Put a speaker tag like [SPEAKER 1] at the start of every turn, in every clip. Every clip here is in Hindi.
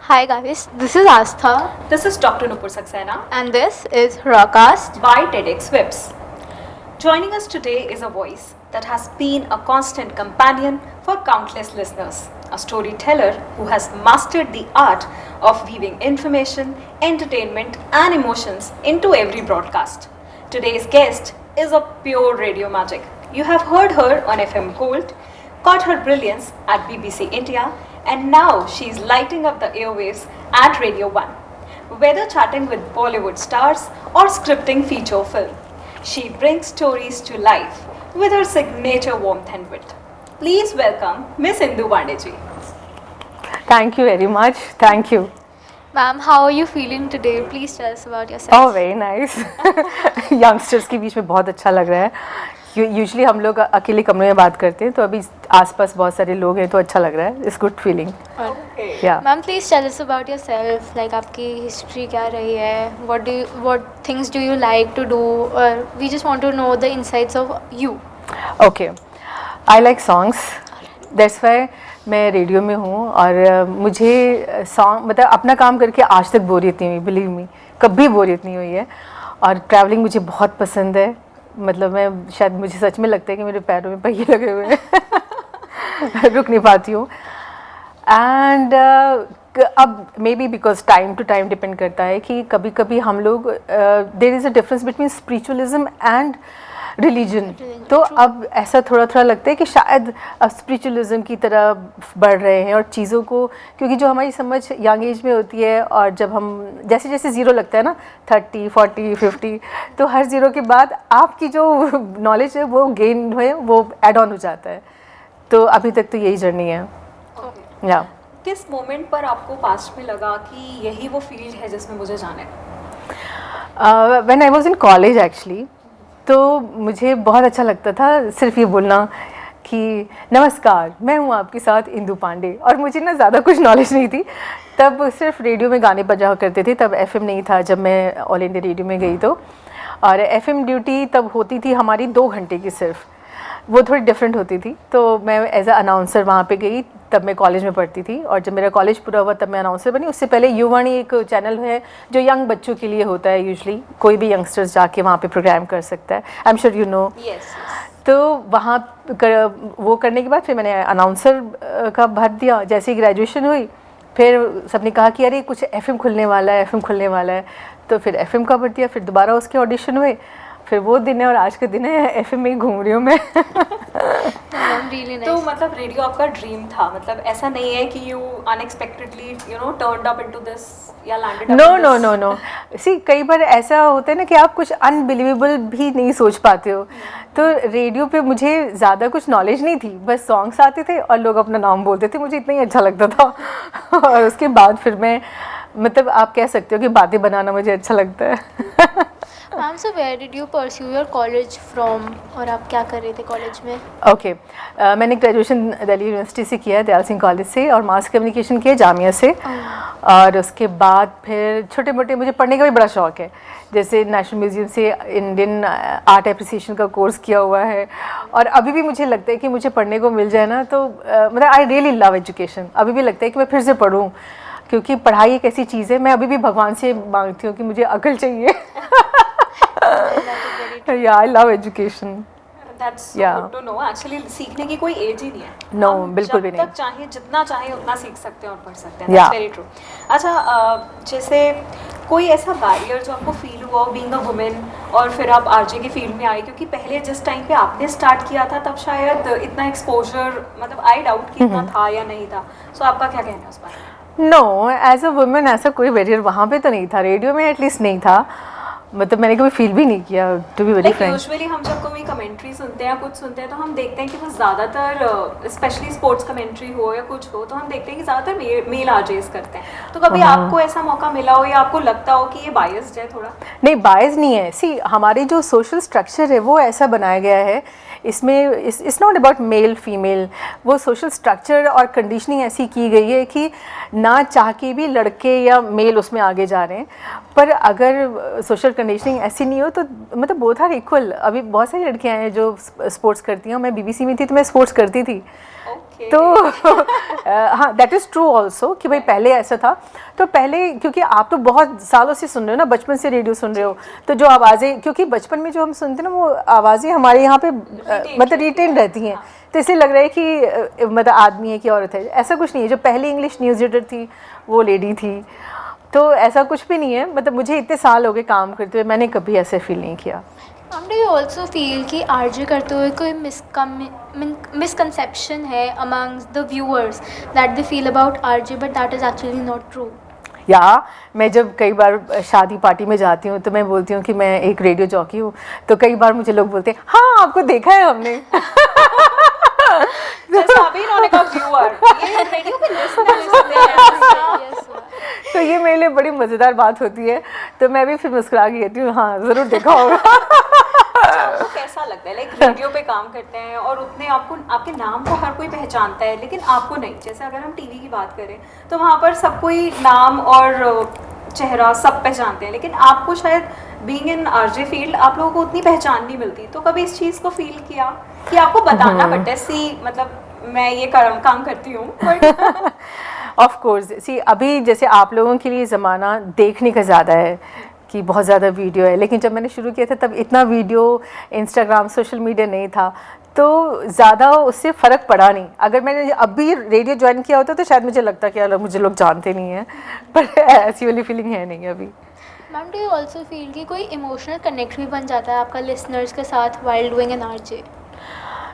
[SPEAKER 1] Hi guys, this is Astha
[SPEAKER 2] This is Dr. Nupur Saxena
[SPEAKER 1] and this is Rawcast.
[SPEAKER 2] by TEDx Whips. Joining us today is a voice that has been a constant companion for countless listeners, a storyteller who has mastered the art of weaving information, entertainment, and emotions into every broadcast. Today's guest is a pure radio magic. You have heard her on FM Gold, caught her brilliance at BBC India, and now she's lighting up the airwaves at Radio 1. Whether chatting with Bollywood stars or scripting feature film, she brings stories to life with her signature warmth and wit. Please welcome Miss Indu Bandeji.
[SPEAKER 3] Thank you very much. Thank you.
[SPEAKER 1] Ma'am, how are you feeling today? Please tell us about yourself.
[SPEAKER 3] Oh, very nice. Youngsters के बीच में बहुत अच्छा लग रहा है. यूजुअली हम लोग अकेले कमरे में बात करते हैं, तो अभी आसपास बहुत सारे लोग हैं, तो अच्छा लग रहा है. It's good feeling. या
[SPEAKER 1] Ma'am, please tell us about yourself. Like आपकी हिस्ट्री क्या रही है? What things do you like to do? Or we just want to know the insights of you.
[SPEAKER 3] Okay. I like songs. That's why मैं रेडियो में हूँ और मुझे सॉन्ग मतलब अपना काम करके आज तक बोरियत नहीं हुई. बिलीव मी, कभी बोरियत नहीं हुई है. और ट्रैवलिंग मुझे बहुत पसंद है. मतलब मैं शायद मुझे सच में लगता है कि मेरे पैरों में पहिए लगे हुए हैं. रुक नहीं पाती हूँ. एंड अब maybe because time to time depend करता है कि कभी कभी हम लोग there is a difference between spiritualism and religion. तो अब ऐसा थोड़ा थोड़ा लगता है कि शायद अब स्पिरिचुअलिज्म की तरह बढ़ रहे हैं और चीज़ों को, क्योंकि जो हमारी समझ यंग एज में होती है और जब हम जैसे जैसे ज़ीरो लगता है ना 30, 40, 50, तो हर ज़ीरो के बाद आपकी जो नॉलेज है वो गेन है, वो ऐड ऑन हो जाता है. तो अभी तक तो यही जर्नी है. या
[SPEAKER 2] किस मोमेंट पर आपको पास्ट में लगा कि यही वो फील्ड है जिसमें मुझे जाना है?
[SPEAKER 3] When I was in college actually, तो मुझे बहुत अच्छा लगता था सिर्फ ये बोलना कि नमस्कार, मैं हूँ आपके साथ इंदु पांडे. और मुझे ना ज़्यादा कुछ नॉलेज नहीं थी. तब सिर्फ रेडियो में गाने बजा करते थे. तब एफएम नहीं था जब मैं ऑल इंडिया रेडियो में गई तो. और एफएम ड्यूटी तब होती थी हमारी 2 घंटे की सिर्फ. वो थोड़ी डिफरेंट होती थी. तो मैं एज अ अनाउंसर वहाँ पे गई. तब मैं कॉलेज में पढ़ती थी और जब मेरा कॉलेज पूरा हुआ तब मैं अनाउंसर बनी. उससे पहले युवाणी एक चैनल है जो यंग बच्चों के लिए होता है. यूजुअली कोई भी यंगस्टर्स जाके वहाँ पे प्रोग्राम कर सकता है. I am sure you know. तो वहाँ वो करने के बाद फिर मैंने अनाउंसर का भर दिया. जैसे ही ग्रेजुएशन हुई फिर सबने कहा कि अरे कुछ एफएम खुलने वाला है, एफएम खुलने वाला है. तो फिर एफएम का भर दिया. फिर दोबारा उसके ऑडिशन हुए. फिर वो दिन है और आज का दिन है एफएम में ही घूम रही हूँ मैं.
[SPEAKER 1] Really nice.
[SPEAKER 2] तो मतलब रेडियो आपका ड्रीम था? मतलब ऐसा नहीं है कि you unexpectedly turned up into this या लैंडेड अप?
[SPEAKER 3] नो. सी कई बार ऐसा होता है ना कि आप कुछ अनबिलीवेबल भी नहीं सोच पाते हो. तो रेडियो पे मुझे ज़्यादा कुछ नॉलेज नहीं थी. बस सॉन्ग्स आते थे और लोग अपना नाम बोलते थे. मुझे इतना ही अच्छा लगता था. और उसके बाद फिर मैं मतलब आप कह सकते हो कि बातें बनाना मुझे अच्छा लगता है.
[SPEAKER 1] Ma'am, so where did you pursue your college from? और आप क्या कर रहे थे कॉलेज में?
[SPEAKER 3] ओके. मैंने ग्रेजुएशन दिल्ली यूनिवर्सिटी से किया है, दयाल सिंह कॉलेज से. और मास कम्युनिकेशन किया जामिया से. और उसके बाद फिर छोटे मोटे मुझे पढ़ने का भी बड़ा शौक़ है. जैसे नेशनल म्यूज़ियम से इंडियन आर्ट एप्रिसिएशन का कोर्स किया हुआ है. और अभी भी मुझे लगता है कि मुझे पढ़ने को मिल जाए ना तो मतलब आई रियली लव एजुकेशन. अभी भी लगता है कि मैं फिर से पढ़ूँ, क्योंकि पढ़ाई एक ऐसी चीज़ है. मैं अभी भी भगवान से मांगती हूँ कि मुझे अकल चाहिए. Yeah, I love education.
[SPEAKER 2] That's so
[SPEAKER 3] Yeah.
[SPEAKER 2] good to know. Actually, सीखने की कोई एज ही नहीं है.
[SPEAKER 3] No,
[SPEAKER 2] हम
[SPEAKER 3] बिल्कुल भी
[SPEAKER 2] जब
[SPEAKER 3] नहीं.
[SPEAKER 2] तक चाहे जितना चाहे उतना सीख सकते हैं और पढ़ सकते हैं.
[SPEAKER 3] Yeah.
[SPEAKER 2] That's very true. अच्छा, जैसे कोई ऐसा बैरियर जो आपको फील हुआ बीइंग अ वुमेन और फिर आप आरजे की फील्ड में आई, क्योंकि पहले जिस टाइम पे आपने स्टार्ट किया था तब शायद इतना एक्सपोजर मतलब आई डाउट कि इतना था या नहीं था. सो आपका क्या कहना है उस बारे में?
[SPEAKER 3] नो, एज अ वुमेन ऐसा कोई बैरियर वहाँ पे तो नहीं था. रेडियो में एटलीस्ट नहीं था. मतलब मैंने कभी फील भी नहीं किया, to be very frank.
[SPEAKER 2] Usually हम जब कोई कमेंट्री सुनते हैं या कुछ सुनते हैं तो हम देखते हैं कि वो ज़्यादातर स्पेशली स्पोर्ट्स कमेंट्री हो या कुछ हो तो हम देखते हैं कि ज़्यादातर मेल आरजेस करते हैं. तो कभी आपको ऐसा मौका मिला हो या आपको लगता हो कि ये बायस्ड है थोड़ा?
[SPEAKER 3] नहीं, बायस नहीं है. सी हमारे जो सोशल स्ट्रक्चर है वो ऐसा बनाया गया है. इसमें it's not about male female. वो सोशल स्ट्रक्चर और कंडीशनिंग ऐसी की गई है कि ना चाह के भी लड़के या मेल उसमें आगे जा रहे हैं. पर अगर सोशल कंडीशनिंग ऐसी नहीं हो तो मतलब बोथ आर इक्वल. अभी बहुत सारी लड़कियां हैं जो स्पोर्ट्स करती हैं. मैं बीबीसी में थी तो मैं स्पोर्ट्स करती थी. तो हाँ, दैट इज़ ट्रू ऑल्सो कि भाई पहले ऐसा था। तो पहले क्योंकि आप तो बहुत सालों से सुन रहे हो ना, बचपन से रेडियो सुन रहे हो, तो जो आवाज़ें, क्योंकि बचपन में जो हम सुनते हैं ना वो आवाज़ें हमारे यहाँ पे मतलब रिटेन रहती हैं, तो इसलिए लग रहा है कि मतलब आदमी है कि औरत है। ऐसा कुछ नहीं है। जो पहली इंग्लिश न्यूज़ रीडर थी वो लेडी थी, तो ऐसा कुछ भी नहीं है। मतलब मुझे इतने साल हो गए काम करते हुए, मैंने कभी ऐसे फील नहीं किया।
[SPEAKER 1] डू यू ऑल्सो फील कि आरजे करते हुए कोई मिसकंसेप्शन है amongst the viewers that they feel about RJ but that is actually not true?
[SPEAKER 3] या मैं जब कई बार शादी पार्टी में जाती हूँ तो मैं बोलती हूँ कि मैं एक रेडियो जॉकी हूँ, तो कई बार मुझे लोग बोलते हैं हाँ आपको देखा है हमने।
[SPEAKER 2] जैसे अभी इन्होंने कहा व्यूअर, ये रेडियो पे लिसनर
[SPEAKER 3] तो ये मेरे लिए बड़ी मज़ेदार बात होती है, तो मैं भी फिर मुस्कुरा के कहती हूँ हाँ ज़रूर देखा होगा।
[SPEAKER 2] आपको कैसा लगता है, लाइक रेडियो पे काम करते हैं और उतने आपको, आपके नाम को हर कोई पहचानता है लेकिन आपको नहीं। जैसे अगर हम टीवी की बात करें तो वहाँ पर सब कोई नाम और चेहरा सब पहचानते हैं, लेकिन आपको शायद बीइंग इन आरजे फील्ड आप लोगों को उतनी पहचान नहीं मिलती। तो कभी इस चीज़ को फील किया कि आपको बताना पड़ता है सी मतलब मैं ये काम करती हूँ?
[SPEAKER 3] ऑफ कोर्स, सी अभी जैसे आप लोगों के लिए ज़माना देखने का ज़्यादा है कि बहुत ज़्यादा वीडियो है, लेकिन जब मैंने शुरू किया था तब इतना वीडियो, इंस्टाग्राम, सोशल मीडिया नहीं था, तो ज़्यादा उससे फ़र्क पड़ा नहीं। अगर मैंने अभी रेडियो ज्वाइन किया होता तो शायद मुझे लगता कि यार मुझे लोग जानते नहीं हैं, पर ऐसी वाली फीलिंग है नहीं अभी।
[SPEAKER 1] Ma'am do you also feel कि कोई इमोशनल कनेक्ट भी बन जाता है आपका लिसनर्स के साथ while doing an RJ?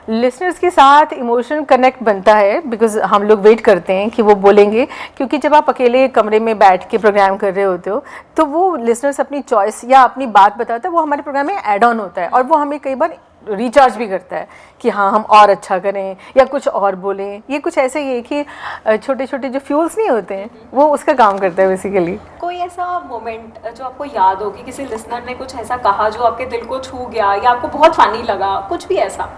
[SPEAKER 3] Listeners के साथ इमोशनल कनेक्ट बनता है बिकॉज़ हम लोग वेट करते हैं कि वो बोलेंगे, क्योंकि जब आप अकेले कमरे में बैठ के प्रोग्राम कर रहे होते हो तो वो लिसनर्स अपनी चॉइस या अपनी बात बताता है, वो हमारे प्रोग्राम में ऐड ऑन होता है और वो हमें कई बार रिचार्ज भी करता है कि हाँ हम और अच्छा करें या कुछ और बोलें। ये कुछ ऐसे ही है कि छोटे छोटे जो फ्यूल्स नहीं होते हैं वो उसका काम करता है बेसिकली।
[SPEAKER 2] कोई ऐसा मोमेंट जो आपको याद हो कि किसी लिसनर ने कुछ ऐसा कहा जो आपके दिल को छू गया या आपको बहुत फनी लगा, कुछ भी ऐसा?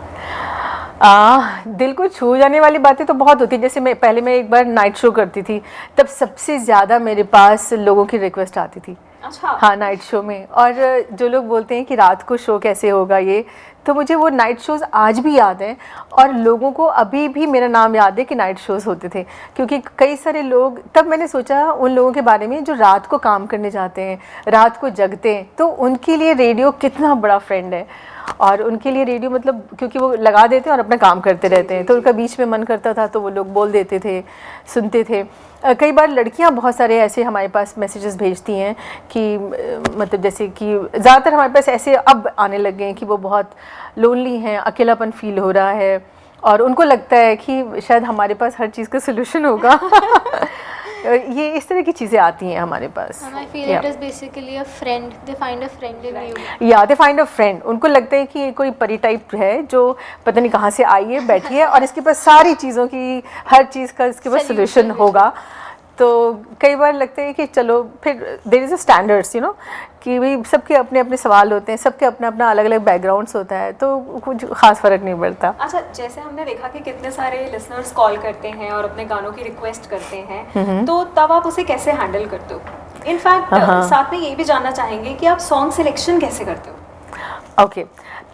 [SPEAKER 3] दिल को छू जाने वाली बातें तो बहुत होती है। जैसे मैं एक बार नाइट शो करती थी, तब सबसे ज़्यादा मेरे पास लोगों की रिक्वेस्ट आती थी।
[SPEAKER 2] अच्छा।
[SPEAKER 3] हाँ, नाइट शो में। और जो लोग बोलते हैं कि रात को शो कैसे होगा ये, तो मुझे वो नाइट शोज़ आज भी याद हैं और लोगों को अभी भी मेरा नाम याद है कि नाइट शोज़ होते थे, क्योंकि कई सारे लोग, तब मैंने सोचा उन लोगों के बारे में जो रात को काम करने जाते हैं, रात को जगते हैं, तो उनके लिए रेडियो कितना बड़ा फ्रेंड है। और उनके लिए रेडियो मतलब क्योंकि वो लगा देते हैं और अपना काम करते रहते हैं, तो उनका बीच में मन करता था तो वो लोग बोल देते थे, सुनते थे। कई बार लड़कियां बहुत सारे ऐसे हमारे पास मैसेजेस भेजती हैं कि मतलब जैसे कि ज़्यादातर हमारे पास ऐसे अब आने लग गए हैं कि वो बहुत लोनली हैं, अकेलापन फील हो रहा है और उनको लगता है कि शायद हमारे पास हर चीज़ का सोल्यूशन होगा। ये इस तरह की चीज़ें आती हैं हमारे पास।
[SPEAKER 1] I feel it is basically a friend. They find a friend in you.
[SPEAKER 3] या दे फाइंड अ फ्रेंड। उनको लगता है कि ये कोई परी टाइप है जो पता नहीं कहाँ से आई है, बैठी है और इसके पास सारी चीज़ों की, हर चीज़ का इसके पास सोल्यूशन होगा। तो कई बार लगता है कि चलो फिर there is a standards, you know, कि भाई सबके अपने अपने सवाल होते हैं, सबके अपना अपना अलग अलग बैकग्राउंड्स होता है, तो कुछ खास फ़र्क नहीं पड़ता।
[SPEAKER 2] अच्छा, जैसे हमने देखा कि कितने सारे लिसनर्स कॉल करते हैं और अपने गानों की रिक्वेस्ट करते हैं, तो तब आप उसे कैसे हैंडल करते हो? इनफैक्ट साथ में ये भी जानना चाहेंगे कि आप सॉन्ग सिलेक्शन कैसे करते हो?
[SPEAKER 3] ओके,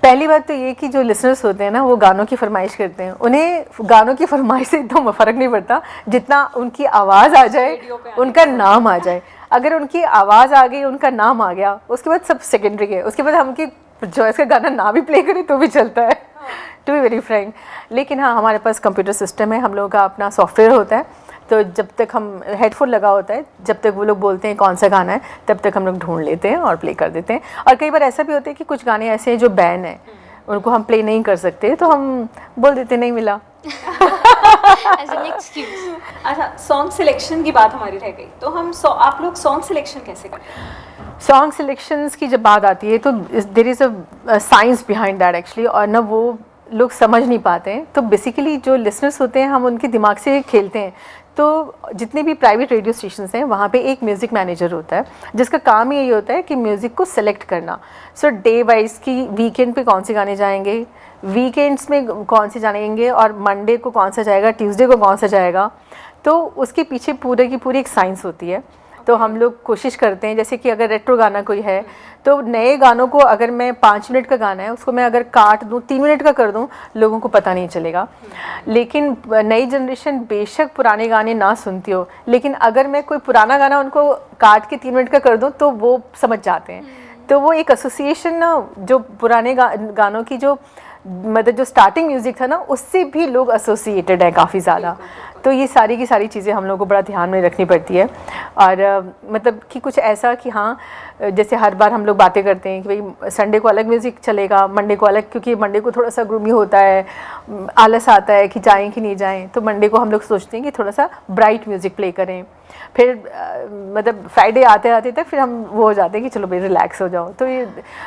[SPEAKER 3] पहली बात तो ये कि जो लिसनर्स होते हैं ना वो गानों की फरमाइश करते हैं, उन्हें गानों की फरमाइश से तो फ़र्क नहीं पड़ता जितना उनकी आवाज़ आ जाए, उनका नाम आ जाए। अगर उनकी आवाज़ आ गई, उनका नाम आ गया, उसके बाद सब सेकेंडरी है। उसके बाद हम उनकी चॉइस का गाना ना भी प्ले करें तो भी चलता है, टू बी वेरी फ्रैंक। लेकिन हाँ, हमारे पास कंप्यूटर सिस्टम है, हम लोगों का अपना सॉफ्टवेयर होता है, तो जब तक हम हेडफोन लगा होता है, जब तक वो लोग बोलते हैं कौन सा गाना है, तब तक हम लोग ढूंढ लेते हैं और प्ले कर देते हैं। और कई बार ऐसा भी होता है कि कुछ गाने ऐसे हैं जो बैन है, उनको हम प्ले नहीं कर सकते, तो हम बोल देते नहीं मिला।
[SPEAKER 1] As an excuse.
[SPEAKER 2] अच्छा, सॉन्ग सिलेक्शन की बात हमारी रह गई, तो हम आप लोग सॉन्ग सिलेक्शन कैसे करते हैं?
[SPEAKER 3] सॉन्ग सिलेक्शंस की जब बात आती है तो there is a science behind that actually, और ना वो लोग समझ नहीं पाते हैं। तो बेसिकली जो लिसनर्स होते हैं हम उनके दिमाग से खेलते हैं। तो जितने भी प्राइवेट रेडियो स्टेशंस हैं वहाँ पे एक म्यूज़िक मैनेजर होता है जिसका काम यही होता है कि म्यूज़िक को सेलेक्ट करना। सो डे वाइज की वीकेंड पे कौन से गाने जाएंगे, वीकेंड्स में कौन से जाएंगे, और मंडे को कौन सा जाएगा, ट्यूसडे को कौन सा जाएगा। तो उसके पीछे पूरे की पूरी एक साइंस होती है। तो हम लोग कोशिश करते हैं, जैसे कि अगर रेट्रो गाना कोई है तो नए गानों को अगर मैं 5 मिनट का गाना है उसको मैं अगर काट दूँ 3 मिनट का कर दूँ, लोगों को पता नहीं चलेगा। लेकिन नई जनरेशन बेशक पुराने गाने ना सुनती हो, लेकिन अगर मैं कोई पुराना गाना उनको काट के 3 मिनट का कर दूँ तो वो समझ जाते हैं। तो वो एक एसोसिएशन ना, जो पुराने गानों की जो मतलब जो स्टार्टिंग म्यूज़िक था ना, उससे भी लोग एसोसिएटेड है काफ़ी ज़्यादा। तो ये सारी की सारी चीज़ें हम लोगों को बड़ा ध्यान में रखनी पड़ती है। और मतलब कि कुछ ऐसा कि हाँ, जैसे हर बार हम लोग बातें करते हैं कि भाई संडे को अलग म्यूज़िक चलेगा, मंडे को अलग, क्योंकि मंडे को थोड़ा सा ग्रूमी होता है, आलस आता है कि जाएं कि नहीं जाएं, तो मंडे को हम लोग सोचते हैं कि थोड़ा सा ब्राइट म्यूज़िक प्ले करें। फिर मतलब फ्राइडे आते आते तक फिर हम वो हो जाते हैं कि चलो भाई रिलैक्स हो जाओ। तो ये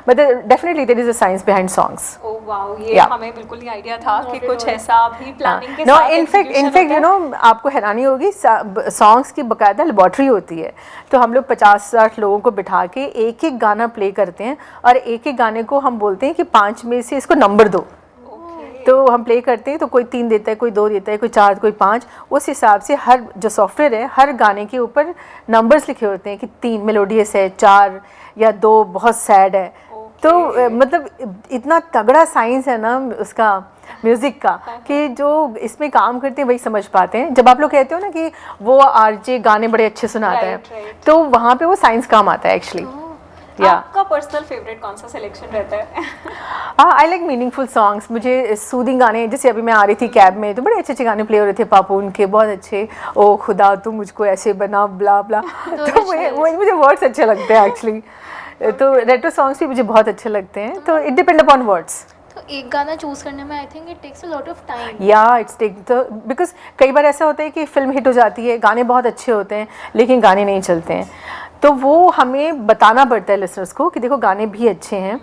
[SPEAKER 3] मतलब definitely there is a science behind songs.
[SPEAKER 2] Oh wow, ये हमें बिल्कुल नहीं आइडिया था कि कुछ ऐसा भी प्लानिंग के
[SPEAKER 3] नो,
[SPEAKER 2] साथ
[SPEAKER 3] इनफैक्ट यू नो, आपको हैरानी होगी, सॉन्ग्स की बकायदा लेबॉर्ट्री होती है। तो हम लोग 50-60 लोगों को बिठा के एक एक गाना प्ले करते हैं और एक एक गाने को हम बोलते हैं कि 5 में से इसको नंबर दो। तो हम प्ले करते हैं तो कोई 3 देता है, कोई 2 देता है, कोई 4, कोई 5। उस हिसाब से हर जो सॉफ्टवेयर है, हर गाने के ऊपर नंबर्स लिखे होते हैं कि 3 मेलोडियस है, 4 या 2 बहुत सैड है। तो मतलब इतना तगड़ा साइंस है ना उसका, म्यूज़िक का, कि जो इसमें काम करते हैं वही समझ पाते हैं। जब आप लोग कहते हो ना कि वो आरजे गाने बड़े अच्छे सुनाता है, तो वहाँ पे वो साइंस काम आता है एक्चुअली।
[SPEAKER 2] आपका पर्सनल फेवरेट कौन सा सिलेक्शन रहता है?
[SPEAKER 3] I like meaningful songs. मुझे सूदिंग गाने, जैसे अभी मैं आ रही थी कैब में तो बड़े अच्छे अच्छे गाने प्ले हो रहे थे पापून के, बहुत अच्छे। ओ खुदा तू मुझको ऐसे बना, ब्ला ब्ला। तो मुझे वर्ड्स अच्छे लगते हैं एक्चुअली। तो रेट्रो सॉन्ग्स भी मुझे बहुत अच्छे लगते हैं। तो इट डिपेंड अपॉन वर्ड्स।
[SPEAKER 1] तो एक गाना चूज करने में I think it takes a lot of time.
[SPEAKER 3] या इट्स टेक तो बिकॉज कई बार ऐसा होता है कि फिल्म हिट हो जाती है, गाने बहुत अच्छे होते हैं लेकिन गाने नहीं चलते हैं। तो वो हमें बताना पड़ता है लिसनर्स को कि देखो गाने भी अच्छे हैं।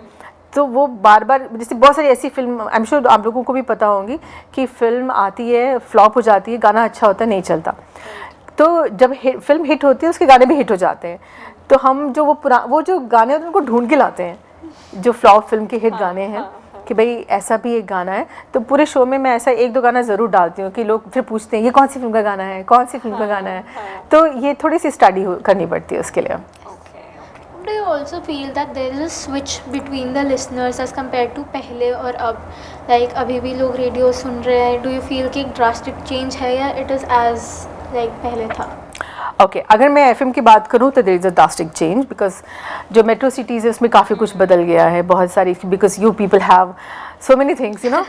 [SPEAKER 3] तो वो बार बार, जैसे बहुत सारी ऐसी फिल्म, आई एम श्योर आप लोगों को भी पता होंगी कि फिल्म आती है, फ्लॉप हो जाती है, गाना अच्छा होता है, नहीं चलता। तो जब फिल्म हिट होती है उसके गाने भी हिट हो जाते हैं। तो हम जो वो जो गाने होते हैं उनको ढूंढ के लाते हैं, जो फ्लॉप फिल्म के हिट गाने हैं, कि भाई ऐसा भी एक गाना है। तो पूरे शो में मैं ऐसा 1-2 गाना ज़रूर डालती हूँ कि लोग फिर पूछते हैं ये कौन सी फिल्म का गाना है, कौन सी फिल्म का गाना है। तो ये थोड़ी सी स्टडी करनी पड़ती है उसके लिए।
[SPEAKER 1] Do you also feel that there is a switch between the listeners as compared to पहले और अब? Like अभी भी लोग रेडियो सुन रहे हैं, do you feel कि एक drastic change है या it is as like पहले था?
[SPEAKER 3] ओके, अगर मैं एफएम की बात करूँ तो there is a drastic change, because जो मेट्रो सिटीज़ है उसमें काफ़ी कुछ बदल गया है, बहुत सारी, because you people have so many things, you know.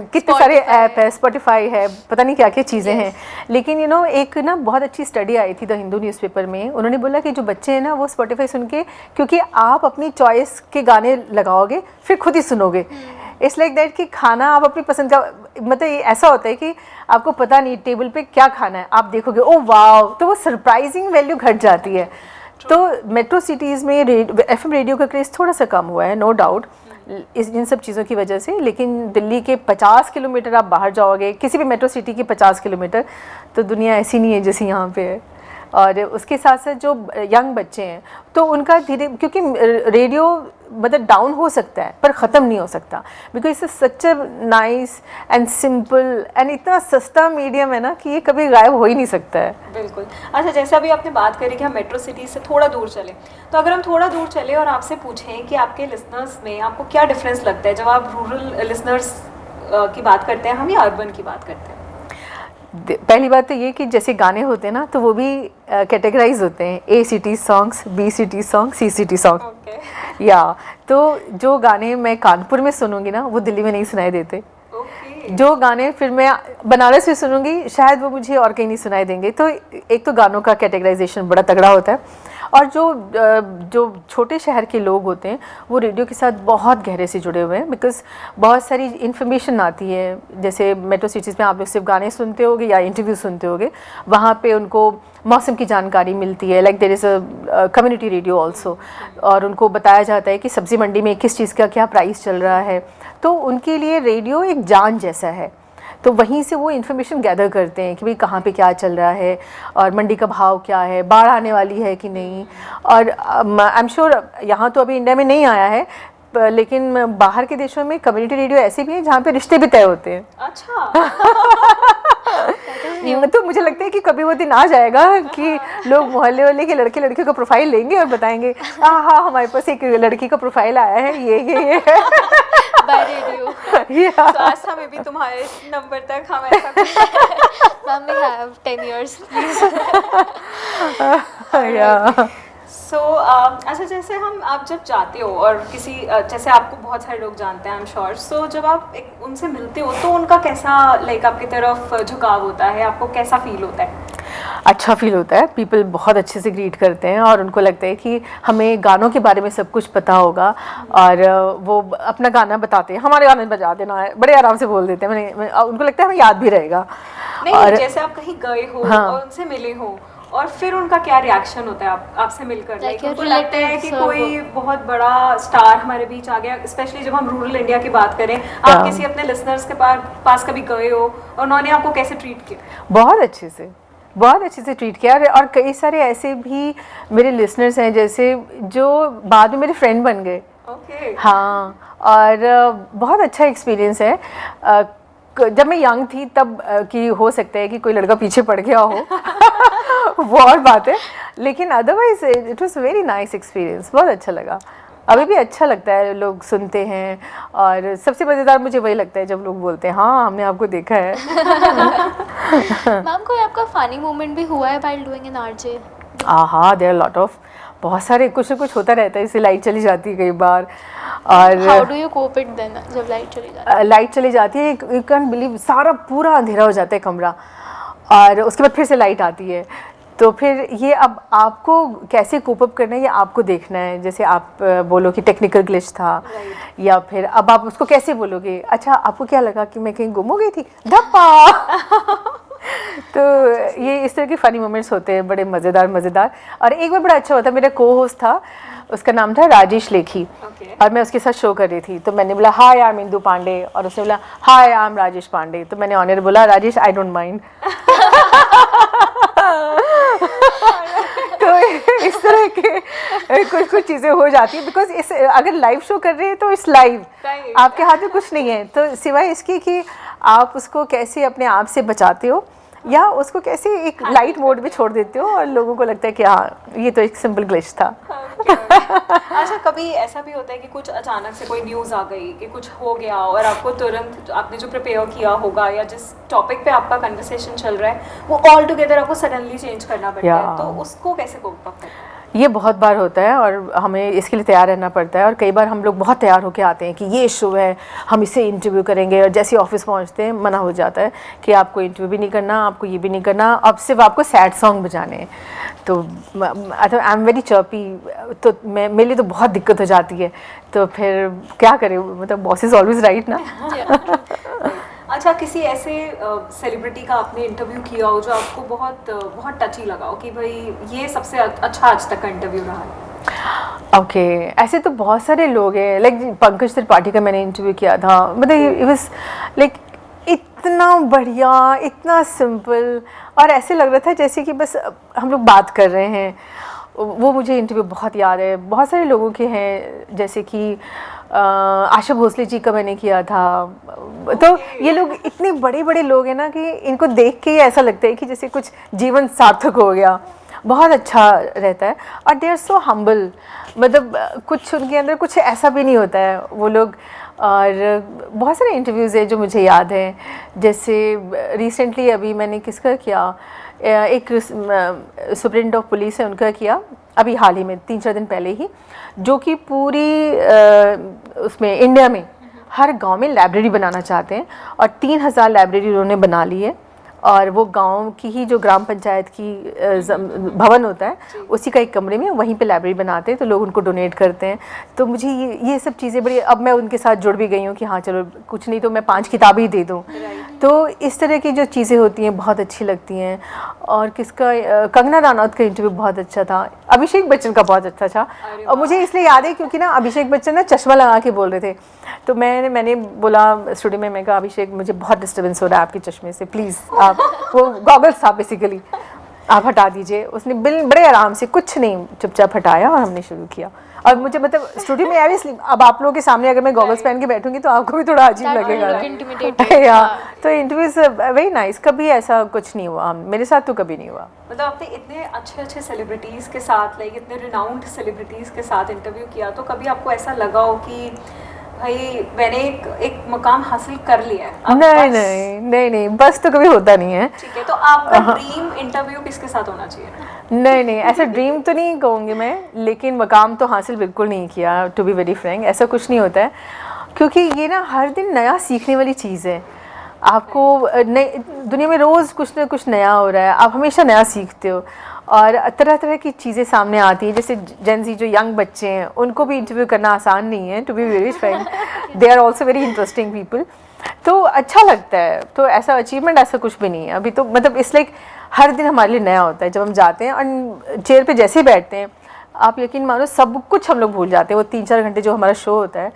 [SPEAKER 3] कितने सारे ऐप है, स्पॉटिफाई है, पता नहीं क्या क्या चीज़ें हैं। लेकिन यू नो एक ना बहुत अच्छी स्टडी आई थी द हिंदू न्यूज़पेपर में, उन्होंने बोला कि जो बच्चे हैं ना वो स्पॉटिफाई सुन के, क्योंकि आप अपनी चॉइस के गाने लगाओगे फिर खुद ही सुनोगे। इट्स लाइक दैट कि खाना आप अपनी पसंद का, मतलब ये ऐसा होता है कि आपको पता नहीं टेबल पे क्या खाना है, आप देखोगे ओ वाव, तो वो सरप्राइजिंग वैल्यू घट जाती है। तो मेट्रो सिटीज़ में एफएम रेडियो का क्रेज़ थोड़ा सा कम हुआ है, नो डाउट, इन सब चीज़ों की वजह से। लेकिन दिल्ली के 50 किलोमीटर आप बाहर जाओगे, किसी भी मेट्रो सिटी के 50 किलोमीटर, तो दुनिया ऐसी नहीं है जैसी यहाँ पे है। और उसके साथ साथ जो यंग बच्चे हैं तो उनका धीरे, क्योंकि रेडियो मतलब डाउन हो सकता है पर ख़त्म नहीं हो सकता, because it's such a nice and simple and इतना सस्ता मीडियम है ना कि ये कभी गायब हो ही नहीं सकता है।
[SPEAKER 2] बिल्कुल। अच्छा, जैसे अभी आपने बात करी कि हम मेट्रो सिटी से थोड़ा दूर चले, तो अगर हम थोड़ा दूर चले और आपसे पूछें कि आपके लिसनर्स में आपको क्या डिफरेंस लगता है जब आप रूरल लिसनर्स की बात करते हैं हम या अर्बन की बात करते हैं?
[SPEAKER 3] पहली बात तो ये कि जैसे गाने होते हैं ना तो वो भी कैटेगराइज होते हैं, A city songs, B city song, C city song. या तो जो गाने मैं कानपुर में सुनूंगी ना वो दिल्ली में नहीं सुनाई देते। जो गाने फिर मैं बनारस में सुनूंगी शायद वो मुझे और कहीं नहीं सुनाई देंगे। तो एक तो गानों का कैटेगराइजेशन बड़ा तगड़ा होता है। और जो छोटे शहर के लोग होते हैं वो रेडियो के साथ बहुत गहरे से जुड़े हुए हैं, बिकॉज़ बहुत सारी इन्फॉर्मेशन आती है। जैसे मेट्रो सिटीज़ में आप लोग सिर्फ गाने सुनते होगे या इंटरव्यू सुनते होगे, वहाँ पे उनको मौसम की जानकारी मिलती है, like there is a community radio also, और उनको बताया जाता है कि सब्ज़ी मंडी में किस चीज़ का क्या प्राइस चल रहा है। तो उनके लिए रेडियो एक जान जैसा है। तो वहीं से वो इन्फॉर्मेशन गैदर करते हैं कि भाई कहाँ पे क्या चल रहा है और मंडी का भाव क्या है, बाढ़ आने वाली है कि नहीं। और आई एम श्योर यहाँ तो अभी इंडिया में नहीं आया है, लेकिन बाहर के देशों में कम्युनिटी रेडियो ऐसे भी हैं जहाँ पे रिश्ते भी तय होते हैं।
[SPEAKER 2] अच्छा।
[SPEAKER 3] तो मुझे लगता है कि कभी वो दिन आ जाएगा कि लोग मोहल्ले वाले के लड़के लड़कियों का प्रोफाइल लेंगे और बताएंगे हाँ हमारे पास एक लड़की का प्रोफाइल आया है ये
[SPEAKER 1] बाय रेडियो।
[SPEAKER 2] तो आज हमें भी तुम्हारे नंबर तक हम ऐसा कुछ
[SPEAKER 1] ma'am we have 10 years please.
[SPEAKER 2] So अच्छा, जैसे आप जब जाते हो और किसी जैसे आपको बहुत सारे लोग जानते हैं आई एम श्योर, सो जब आप उनसे मिलते हो तो उनका कैसा आपकी तरफ झुकाव होता है, आपको कैसा फील होता है?
[SPEAKER 3] अच्छा फील होता है, पीपल बहुत अच्छे से ग्रीट करते हैं और उनको लगता है कि हमें गानों के बारे में सब कुछ पता होगा और वो अपना गाना बताते हैं, हमारे गाने बजा देना है, बड़े आराम से बोल देते हैं, उनको लगता है हमें याद भी रहेगा।
[SPEAKER 2] नहीं,
[SPEAKER 3] और
[SPEAKER 2] जैसे आप कहीं गए हो
[SPEAKER 3] हाँ,
[SPEAKER 2] और उनसे मिले हो और फिर उनका क्या रिएक्शन होता है आपसे मिलकर? उनको लगता है कि कोई बहुत बड़ा स्टार हमारे बीच आ गया, स्पेशली जब हम रूरल इंडिया की बात करें, आप किसी अपने लिसनर्स के पास कभी गए हो और उन्होंने आपको कैसे ट्रीट किया?
[SPEAKER 3] बहुत अच्छे से ट्रीट किया और कई सारे ऐसे भी मेरे लिसनर्स हैं जैसे जो बाद में मेरे फ्रेंड बन गए।
[SPEAKER 2] ओके।
[SPEAKER 3] हाँ, और बहुत अच्छा एक्सपीरियंस है। जब मैं यंग थी तब कि हो सकता है कि कोई लड़का पीछे पड़ गया हो वो और बात है, लेकिन otherwise it was very nice experience, बहुत अच्छा लगा। अभी भी अच्छा लगता है, लोग सुनते हैं और सबसे मज़ेदार मुझे वही लगता है जब लोग बोलते हैं हाँ हमने आपको देखा है।
[SPEAKER 1] मैम कोई आपका फनी मोमेंट भी हुआ है व्हाइल डूइंग एन आरजे?
[SPEAKER 3] हाँ, देयर लॉट ऑफ, बहुत सारे कुछ ना कुछ होता रहता है, इससे लाइट चली जाती है कई बार। और
[SPEAKER 1] how do you cope it then जब लाइट चली जाती है?
[SPEAKER 3] लाइट चली जाती है, यू कैन बिलीव, सारा पूरा अंधेरा हो जाता है कमरा और उसके बाद फिर से लाइट आती है, तो फिर ये अब आपको कैसे कोप अप करना है ये आपको देखना है। जैसे आप बोलो कि टेक्निकल ग्लिच था या फिर अब आप उसको कैसे बोलोगे, अच्छा आपको क्या लगा कि मैं कहीं गुम हो गई थी, धप्पा। तो ये इस तरह के फ़नी मोमेंट्स होते हैं, बड़े मज़ेदार। और एक बार बड़ा अच्छा होता, मेरा को होस्ट था, उसका नाम था राजेश लेखी, और मैं उसके साथ शो कर रही थी, तो मैंने बोला हाय आई एम इंदु पांडे और उसने बोला हाय आई एम राजेश पांडे, तो मैंने ऑनर बोला राजेश आई डोंट माइंड। तो इस तरह के कुछ चीज़ें हो जाती है, बिकॉज इस अगर लाइव शो कर रहे हैं तो इस लाइव आपके हाथ में कुछ नहीं है, तो सिवाय इसके कि आप उसको कैसे अपने आप से बचाते हो या उसको कैसे एक लाइट मोड में छोड़ देते हो और लोगों को लगता है कि हाँ ये तो एक सिंपल ग्लिच था।
[SPEAKER 2] अच्छा, कभी ऐसा भी होता है कि कुछ अचानक से कोई न्यूज़ आ गई कि कुछ हो गया और आपको तुरंत आपने जो प्रिपेयर किया होगा या जिस टॉपिक पे आपका कन्वर्सेशन चल रहा है वो ऑल टुगेदर आपको सडनली चेंज करना पड़ता है, तो उसको कैसे कोप अप करते हैं?
[SPEAKER 3] ये बहुत बार होता है और हमें इसके लिए तैयार रहना पड़ता है, और कई बार हम लोग बहुत तैयार होकर आते हैं कि ये शो है, हम इसे इंटरव्यू करेंगे, और जैसे ऑफिस पहुंचते हैं मना हो जाता है कि आपको इंटरव्यू भी नहीं करना, आपको ये भी नहीं करना, अब सिर्फ आपको सैड सॉन्ग बजाने हैं। तो आई एम वेरी चर्पी, तो मेरे लिए तो बहुत दिक्कत हो जाती है, तो फिर क्या करें, मतलब बॉस इज़ ऑलवेज राइट ना।
[SPEAKER 2] अच्छा, किसी ऐसे सेलिब्रिटी का आपने इंटरव्यू किया हो जो आपको बहुत टची लगा हो कि भाई ये सबसे अच्छा आज तक का इंटरव्यू रहा है?
[SPEAKER 3] ओके, ऐसे तो बहुत सारे लोग हैं, लाइक पंकज त्रिपाठी का मैंने इंटरव्यू किया था, मतलब इट वाज लाइक इतना बढ़िया, इतना सिंपल, और ऐसे लग रहा था जैसे कि बस हम लोग बात कर रहे हैं। वो मुझे इंटरव्यू बहुत याद है। बहुत सारे लोगों के हैं, जैसे कि आशा भोसले जी का मैंने किया था। तो ये लोग इतने बड़े बड़े लोग हैं ना कि इनको देख के ऐसा लगता है कि जैसे कुछ जीवन सार्थक हो गया, बहुत अच्छा रहता है। और दे आर सो हम्बल, मतलब कुछ उनके अंदर कुछ ऐसा भी नहीं होता है वो लोग। और बहुत सारे इंटरव्यूज़ हैं जो मुझे याद हैं, जैसे रिसेंटली अभी मैंने किसका किया, एक सुप्रिंटेंडेंट ऑफ पुलिस है उनका किया, अभी हाल ही में 3-4 दिन पहले ही, जो कि पूरी उसमें इंडिया में हर गांव में लाइब्रेरी बनाना चाहते हैं, और 3000 लाइब्रेरी उन्होंने बना ली है। और वो गांव की ही जो ग्राम पंचायत की भवन होता है उसी का एक कमरे में वहीं पे लाइब्रेरी बनाते हैं, तो लोग उनको डोनेट करते हैं। तो मुझे ये सब चीज़ें बड़ी, अब मैं उनके साथ जुड़ भी गई हूँ कि हाँ चलो कुछ नहीं तो मैं 5 किताबें ही दे दूँ। तो इस तरह की जो चीज़ें होती हैं बहुत अच्छी लगती हैं। और किसका, कंगना रनौत का इंटरव्यू बहुत अच्छा था, अभिषेक बच्चन का बहुत अच्छा था। और मुझे इसलिए याद है क्योंकि ना अभिषेक बच्चन ना चश्मा लगा के बोल रहे थे, तो मैंने बोला स्टूडियो में, मैं कहा अभिषेक मुझे बहुत डिस्टर्बेंस हो रहा है आपके चश्मे से, प्लीज़ आप, वो गॉगल्स था बेसिकली, आप हटा दीजिए। उसने बड़े आराम से कुछ नहीं, चुपचाप हटाया और हमने शुरू किया। और मुझे मतलब स्टूडियो में ऑब्वियसली अब आप लोगों के सामने अगर मैं गॉगल्स पहन के बैठूंगी तो आपको भी थोड़ा अजीब लगेगा या तो इंटरव्यू इज वेरी नाइस। कभी ऐसा कुछ नहीं हुआ, मेरे साथ तो कभी नहीं हुआ।
[SPEAKER 2] मतलब आपने इतने अच्छे अच्छे सेलिब्रिटीज़ के साथ, लाइक इतने रिनाउंड सेलिब्रिटीज़ के साथ इंटरव्यू किया, तो कभी आपको ऐसा लगा हो कि भाई मैंने एक मुकाम हासिल कर लिया है?
[SPEAKER 3] नहीं नहीं नहीं नहीं, बस तो कभी होता नहीं है।
[SPEAKER 2] ठीक है, तो आपका ड्रीम इंटरव्यू किसके साथ होना चाहिए?
[SPEAKER 3] नहीं नहीं, ऐसा ड्रीम तो नहीं कहूँगी मैं, लेकिन मकाम तो हासिल बिल्कुल नहीं किया, टू बी वेरी फ्रैंक। ऐसा कुछ नहीं होता है, क्योंकि ये ना हर दिन नया सीखने वाली चीज़ है। आपको नई दुनिया में रोज़ कुछ ना कुछ नया हो रहा है, आप हमेशा नया सीखते हो और तरह तरह की चीज़ें सामने आती हैं। जैसे जेन ज़ी जो यंग बच्चे हैं, उनको भी इंटरव्यू करना आसान नहीं है, to be very frank. They are also very interesting people, तो अच्छा लगता है। तो ऐसा अचीवमेंट ऐसा कुछ भी नहीं है अभी तो, मतलब इस लाइक हर दिन हमारे लिए नया होता है। जब हम जाते हैं और चेयर पे जैसे ही बैठते हैं, आप यकीन मानो सब कुछ हम लोग भूल जाते हैं। वो 3-4 घंटे जो हमारा शो होता है,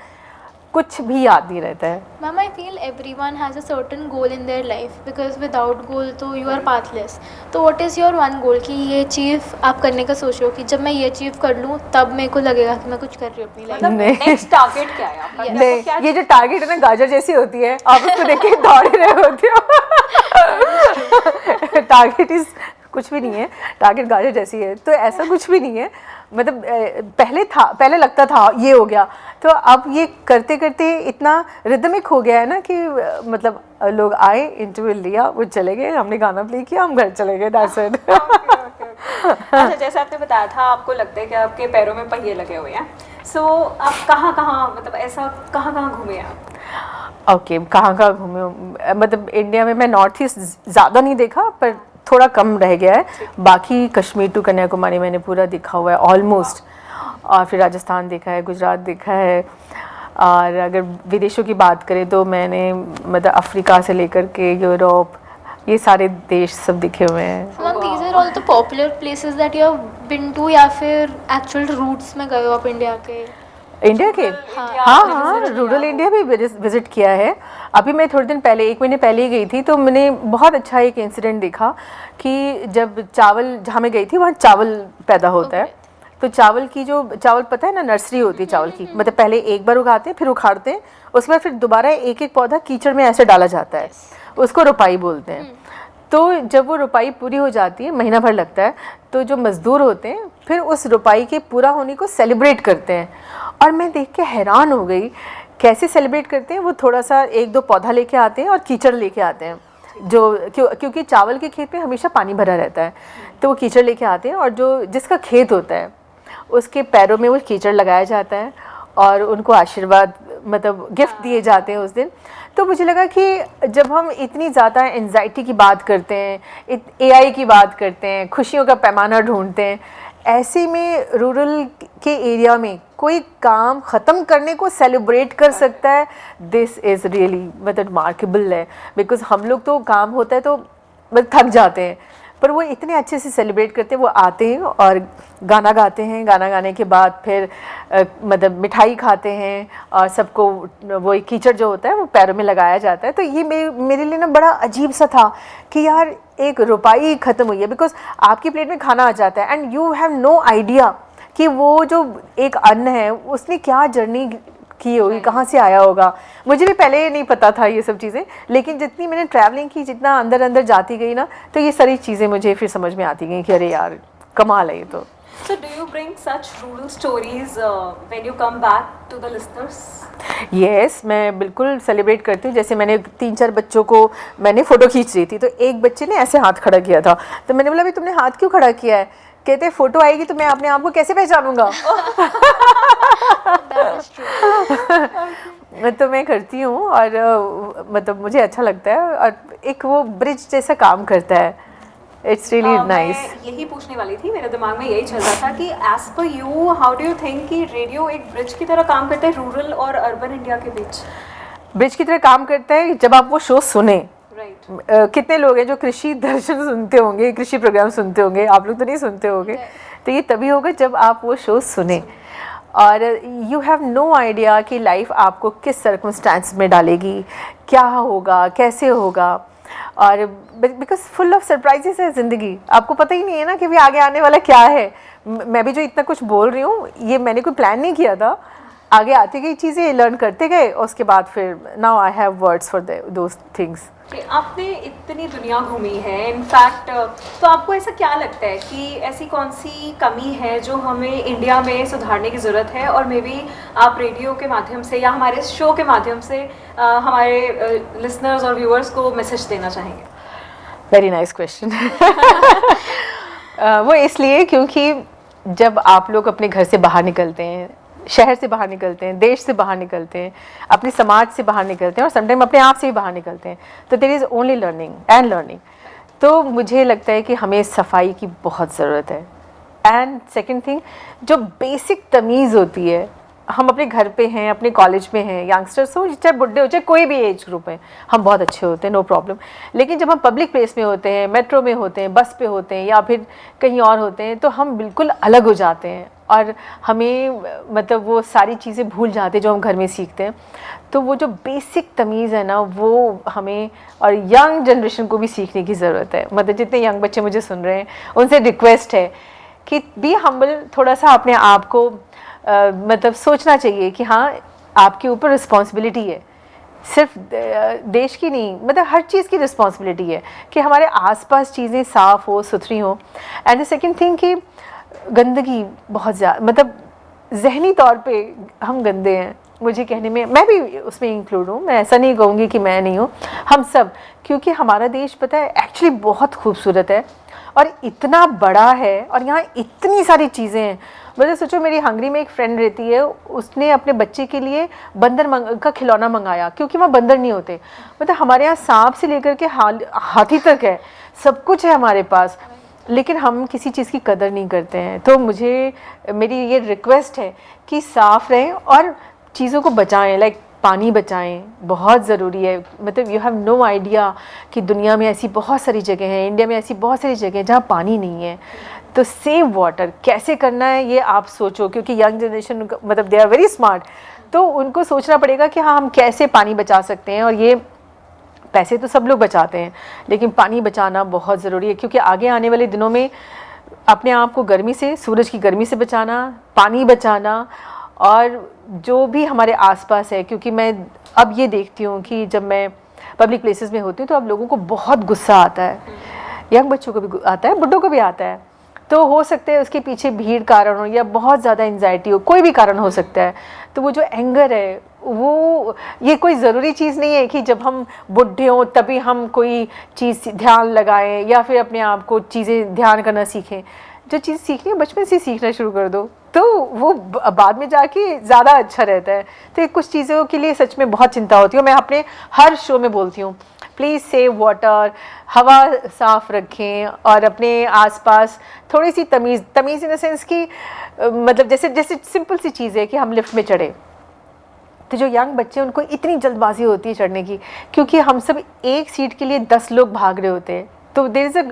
[SPEAKER 3] कुछ भी याद नहीं रहता है।
[SPEAKER 1] Ma'am I feel everyone has a certain goal in their life, because without गोल तो यू आर पाथलेस। तो what is your one goal कि ये अचीव आप करने का सोचो कि जब मैं ये अचीव कर लूँ तब मेरे को लगेगा कि मैं कुछ कर रही हूँ अपनी लाइफ में।
[SPEAKER 2] नेक्स्ट टारगेट क्या है आपका?
[SPEAKER 3] नहीं, ये जो टारगेट है ना गाजर जैसी होती है, आप उसको देख के दौड़ रहे होते हो। टारगेट इज कुछ भी नहीं है, टारगेट गाजर जैसी है, तो ऐसा कुछ भी नहीं है। मतलब पहले लगता था ये हो गया, तो अब ये करते करते इतना रिदमिक हो गया है ना कि मतलब लोग आए, इंटरव्यू लिया, वो चले गए, हमने गाना प्ले किया, हम घर चले गए, दैट्स इट।
[SPEAKER 2] अच्छा, जैसे आपने बताया था आपको लगता है कि आपके पैरों में पहिए लगे हुए हैं, सो आप कहाँ कहाँ, मतलब ऐसा कहाँ कहाँ घूमे आप?
[SPEAKER 3] ओके, कहाँ कहाँ घूमे हो? मतलब इंडिया में मैं नॉर्थ ईस्ट ज़्यादा नहीं देखा, पर थोड़ा कम रह गया है। बाकी कश्मीर टू कन्याकुमारी मैंने पूरा देखा हुआ है ऑलमोस्ट, और फिर राजस्थान देखा है, गुजरात देखा है। और अगर विदेशों की बात करें तो मैंने मतलब अफ्रीका से लेकर के यूरोप, ये सारे देश सब दिखे हुए हैं।
[SPEAKER 1] Ma'am these are all the popular places that you have been to, या फिर एक्चुअल रूट्स में गए हो आप इंडिया के?
[SPEAKER 3] इंडिया के हाँ, रूरल इंडिया भी विजिट किया है। अभी मैं थोड़े दिन पहले, 1 महीने पहले ही गई थी, तो मैंने बहुत अच्छा एक इंसिडेंट देखा कि जब चावल, जहाँ मैं गई थी वहाँ चावल पैदा होता है। तो चावल की जो चावल पता है ना, नर्सरी होती है चावल की, मतलब पहले एक बार उगाते हैं, फिर उखाड़ते हैं, उसके बाद फिर दोबारा एक एक पौधा कीचड़ में ऐसे डाला जाता है, उसको रोपाई बोलते हैं। तो जब वो रोपाई पूरी हो जाती है, महीना भर लगता है, तो जो मज़दूर होते हैं फिर उस रोपाई के पूरा होने को सेलिब्रेट करते हैं। और मैं देख के हैरान हो गई कैसे सेलिब्रेट करते हैं। वो थोड़ा सा 1-2 पौधा लेके आते हैं और कीचड़ लेके आते हैं, जो क्योंकि चावल के खेत में हमेशा पानी भरा रहता है, तो वो कीचड़ लेके आते हैं और जो जिसका खेत होता है उसके पैरों में वो कीचड़ लगाया जाता है और उनको आशीर्वाद, मतलब गिफ्ट दिए जाते हैं उस दिन। तो मुझे लगा कि जब हम इतनी ज़्यादा एंजाइटी की बात करते हैं, एआई की बात करते हैं, खुशियों का पैमाना ढूंढते हैं, ऐसे में रूरल के एरिया में कोई काम ख़त्म करने को सेलिब्रेट कर सकता है, दिस इज़ रियली मतलब रिमार्केबल है। बिकॉज हम लोग तो काम होता है तो मतलब थक जाते हैं, पर वो इतने अच्छे से सेलिब्रेट करते हैं। वो आते हैं और गाना गाते हैं, गाना गाने के बाद फिर मतलब मिठाई खाते हैं और सबको वो कीचड़ जो होता है वो पैरों में लगाया जाता है। तो ये मेरे लिए ना बड़ा अजीब सा था कि यार एक रुपाई ख़त्म हुई है, बिकॉज आपकी प्लेट में खाना आ जाता है and you have no idea कि वो जो एक अन्न है उसने क्या जर्नी की होगी, कहाँ से आया होगा। मुझे भी पहले नहीं पता था ये सब चीज़ें, लेकिन जितनी मैंने ट्रैवलिंग की, जितना अंदर अंदर जाती गई ना, तो ये सारी चीज़ें मुझे फिर समझ में आती गई कि अरे यार कमाल है ये तो।
[SPEAKER 2] So do you bring such rural stories when you come back to the listeners?
[SPEAKER 3] Yes, मैं बिल्कुल सेलिब्रेट करती हूँ। जैसे मैंने 3-4 बच्चों को मैंने फ़ोटो खींच रही थी, तो एक बच्चे ने ऐसे हाथ खड़ा किया था, तो मैंने बोला भाई तुमने हाथ क्यों खड़ा किया है? कहते फ़ोटो आएगी तो मैं अपने आप को कैसे पहचानूंगा। तो मैं करती हूँ और मतलब मुझे अच्छा लगता है और एक वो ब्रिज जैसा काम करता है। It's really nice.
[SPEAKER 2] यही पूछने वाली थी, मेरे दिमाग में यही चल रहा था कि एज पर you how do you think कि रेडियो एक ब्रिज की तरह काम करता है रूरल और अर्बन इंडिया के बीच?
[SPEAKER 3] ब्रिज की तरह काम करता है जब आप वो शो सुने। कितने लोग हैं जो कृषि दर्शन सुनते होंगे, कृषि प्रोग्राम सुनते होंगे, आप लोग तो नहीं सुनते होंगे। तो ये तभी होगा जब आप वो शो सुने और यू हैव नो आइडिया कि लाइफ आपको किस सर्कमस्टांस में डालेगी, क्या होगा, कैसे होगा। और बिकॉज फुल ऑफ सरप्राइजेस है ज़िंदगी, आपको पता ही नहीं है ना कि भी आगे आने वाला क्या है। मैं भी जो इतना कुछ बोल रही हूँ ये मैंने कोई प्लान नहीं किया था, आगे आती गई चीज़ें, लर्न करते गए, और उसके बाद फिर now I have words for those things.
[SPEAKER 2] आपने इतनी दुनिया घूमी है इनफैक्ट, तो आपको ऐसा क्या लगता है कि ऐसी कौन सी कमी है जो हमें इंडिया में सुधारने की ज़रूरत है, और मे बी आप रेडियो के माध्यम से या हमारे शो के माध्यम से हमारे लिसनर्स और व्यूअर्स को मैसेज देना चाहेंगे?
[SPEAKER 3] Very nice question. वो इसलिए क्योंकि जब आप लोग अपने घर से बाहर निकलते हैं, शहर से बाहर निकलते हैं, देश से बाहर निकलते हैं, अपने समाज से बाहर निकलते हैं, और समटाइम अपने आप से भी बाहर निकलते हैं, तो there is only learning and learning. तो मुझे लगता है कि हमें सफाई की बहुत ज़रूरत है। एंड सेकंड थिंग, जो बेसिक तमीज़ होती है, हम अपने घर पे हैं, अपने कॉलेज में हैं, यंगस्टर्स हो चाहे बुढ़े हो, चाहे कोई भी एज ग्रुप है, हम बहुत अच्छे होते हैं, नो प्रॉब्लम। लेकिन जब हम पब्लिक प्लेस में होते हैं, मेट्रो में होते हैं, बस पे होते हैं, या फिर कहीं और होते हैं, तो हम बिल्कुल अलग हो जाते हैं, और हमें मतलब वो सारी चीज़ें भूल जाते हैं जो हम घर में सीखते हैं। तो वो जो बेसिक तमीज़ है ना, वो हमें और यंग जनरेशन को भी सीखने की ज़रूरत है। मतलब जितने यंग बच्चे मुझे सुन रहे हैं, उनसे रिक्वेस्ट है कि बी हम्बल, थोड़ा सा अपने आप को मतलब सोचना चाहिए कि हाँ, आपके ऊपर रिस्पॉन्सिबिलिटी है, सिर्फ देश की नहीं, मतलब हर चीज़ की रिस्पॉन्सिबिलिटी है कि हमारे आसपास चीज़ें साफ़ हो, सुथरी हो। एंड द सेकंड थिंग कि गंदगी बहुत ज़्यादा, मतलब ज़हनी तौर पे हम गंदे हैं, मुझे कहने में, मैं भी उसमें इंक्लूड हूँ, मैं ऐसा नहीं कहूँगी कि मैं नहीं हूँ, हम सब, क्योंकि हमारा देश पता है एक्चुअली बहुत खूबसूरत है और इतना बड़ा है, और यहाँ इतनी सारी चीज़ें हैं। मतलब सोचो, मेरी हंगरी में एक फ्रेंड रहती है, उसने अपने बच्चे के लिए बंदर का खिलौना मंगाया, क्योंकि वहाँ बंदर नहीं होते। मतलब हमारे यहाँ सांप से लेकर के हाथी तक है, सब कुछ है हमारे पास, लेकिन हम किसी चीज़ की कदर नहीं करते हैं। तो मेरी ये रिक्वेस्ट है कि साफ़ रहें और चीज़ों को बचाएं, लाइक पानी बचाएं, बहुत ज़रूरी है। मतलब यू हैव नो आइडिया कि दुनिया में ऐसी बहुत सारी जगह हैं, इंडिया में ऐसी बहुत सारी जगह हैं जहाँ पानी नहीं है। तो सेव वाटर कैसे करना है ये आप सोचो, क्योंकि यंग जनरेशन मतलब दे आर वेरी स्मार्ट, तो उनको सोचना पड़ेगा कि हाँ, हम कैसे पानी बचा सकते हैं। और ये पैसे तो सब लोग बचाते हैं, लेकिन पानी बचाना बहुत ज़रूरी है, क्योंकि आगे आने वाले दिनों में अपने आप को गर्मी से, सूरज की गर्मी से बचाना, पानी बचाना, और जो भी हमारे आसपास है। क्योंकि मैं अब ये देखती हूँ कि जब मैं पब्लिक प्लेसेस में होती हूँ तो अब लोगों को बहुत गुस्सा आता है, यंग बच्चों को भी आता है, बुड्ढों को भी आता है। तो हो सकता है उसके पीछे भीड़ कारण हो, या बहुत ज़्यादा एंजाइटी हो, कोई भी कारण हो सकता है। तो वो जो एंगर है, वो ये कोई ज़रूरी चीज़ नहीं है कि जब हम बुढ़े हों तभी हम कोई चीज़ ध्यान लगाएं, या फिर अपने आप को चीज़ें ध्यान करना सीखें। जो चीज़ सीखनी है बचपन से सीखना शुरू कर दो, तो वो बाद में जाके ज़्यादा अच्छा रहता है। तो कुछ चीज़ों के लिए सच में बहुत चिंता होती है। मैं अपने हर शो में बोलती हूँ, प्लीज़ सेव वाटर, हवा साफ़ रखें, और अपने आसपास थोड़ी सी तमीज़ इन द सेंस कि मतलब जैसे सिंपल सी चीज़ है कि हम लिफ्ट में चढ़े, तो जो यंग बच्चे हैं उनको इतनी जल्दबाजी होती है चढ़ने की, क्योंकि हम सब एक सीट के लिए 10 लोग भाग रहे होते हैं। तो देयर इज़ अ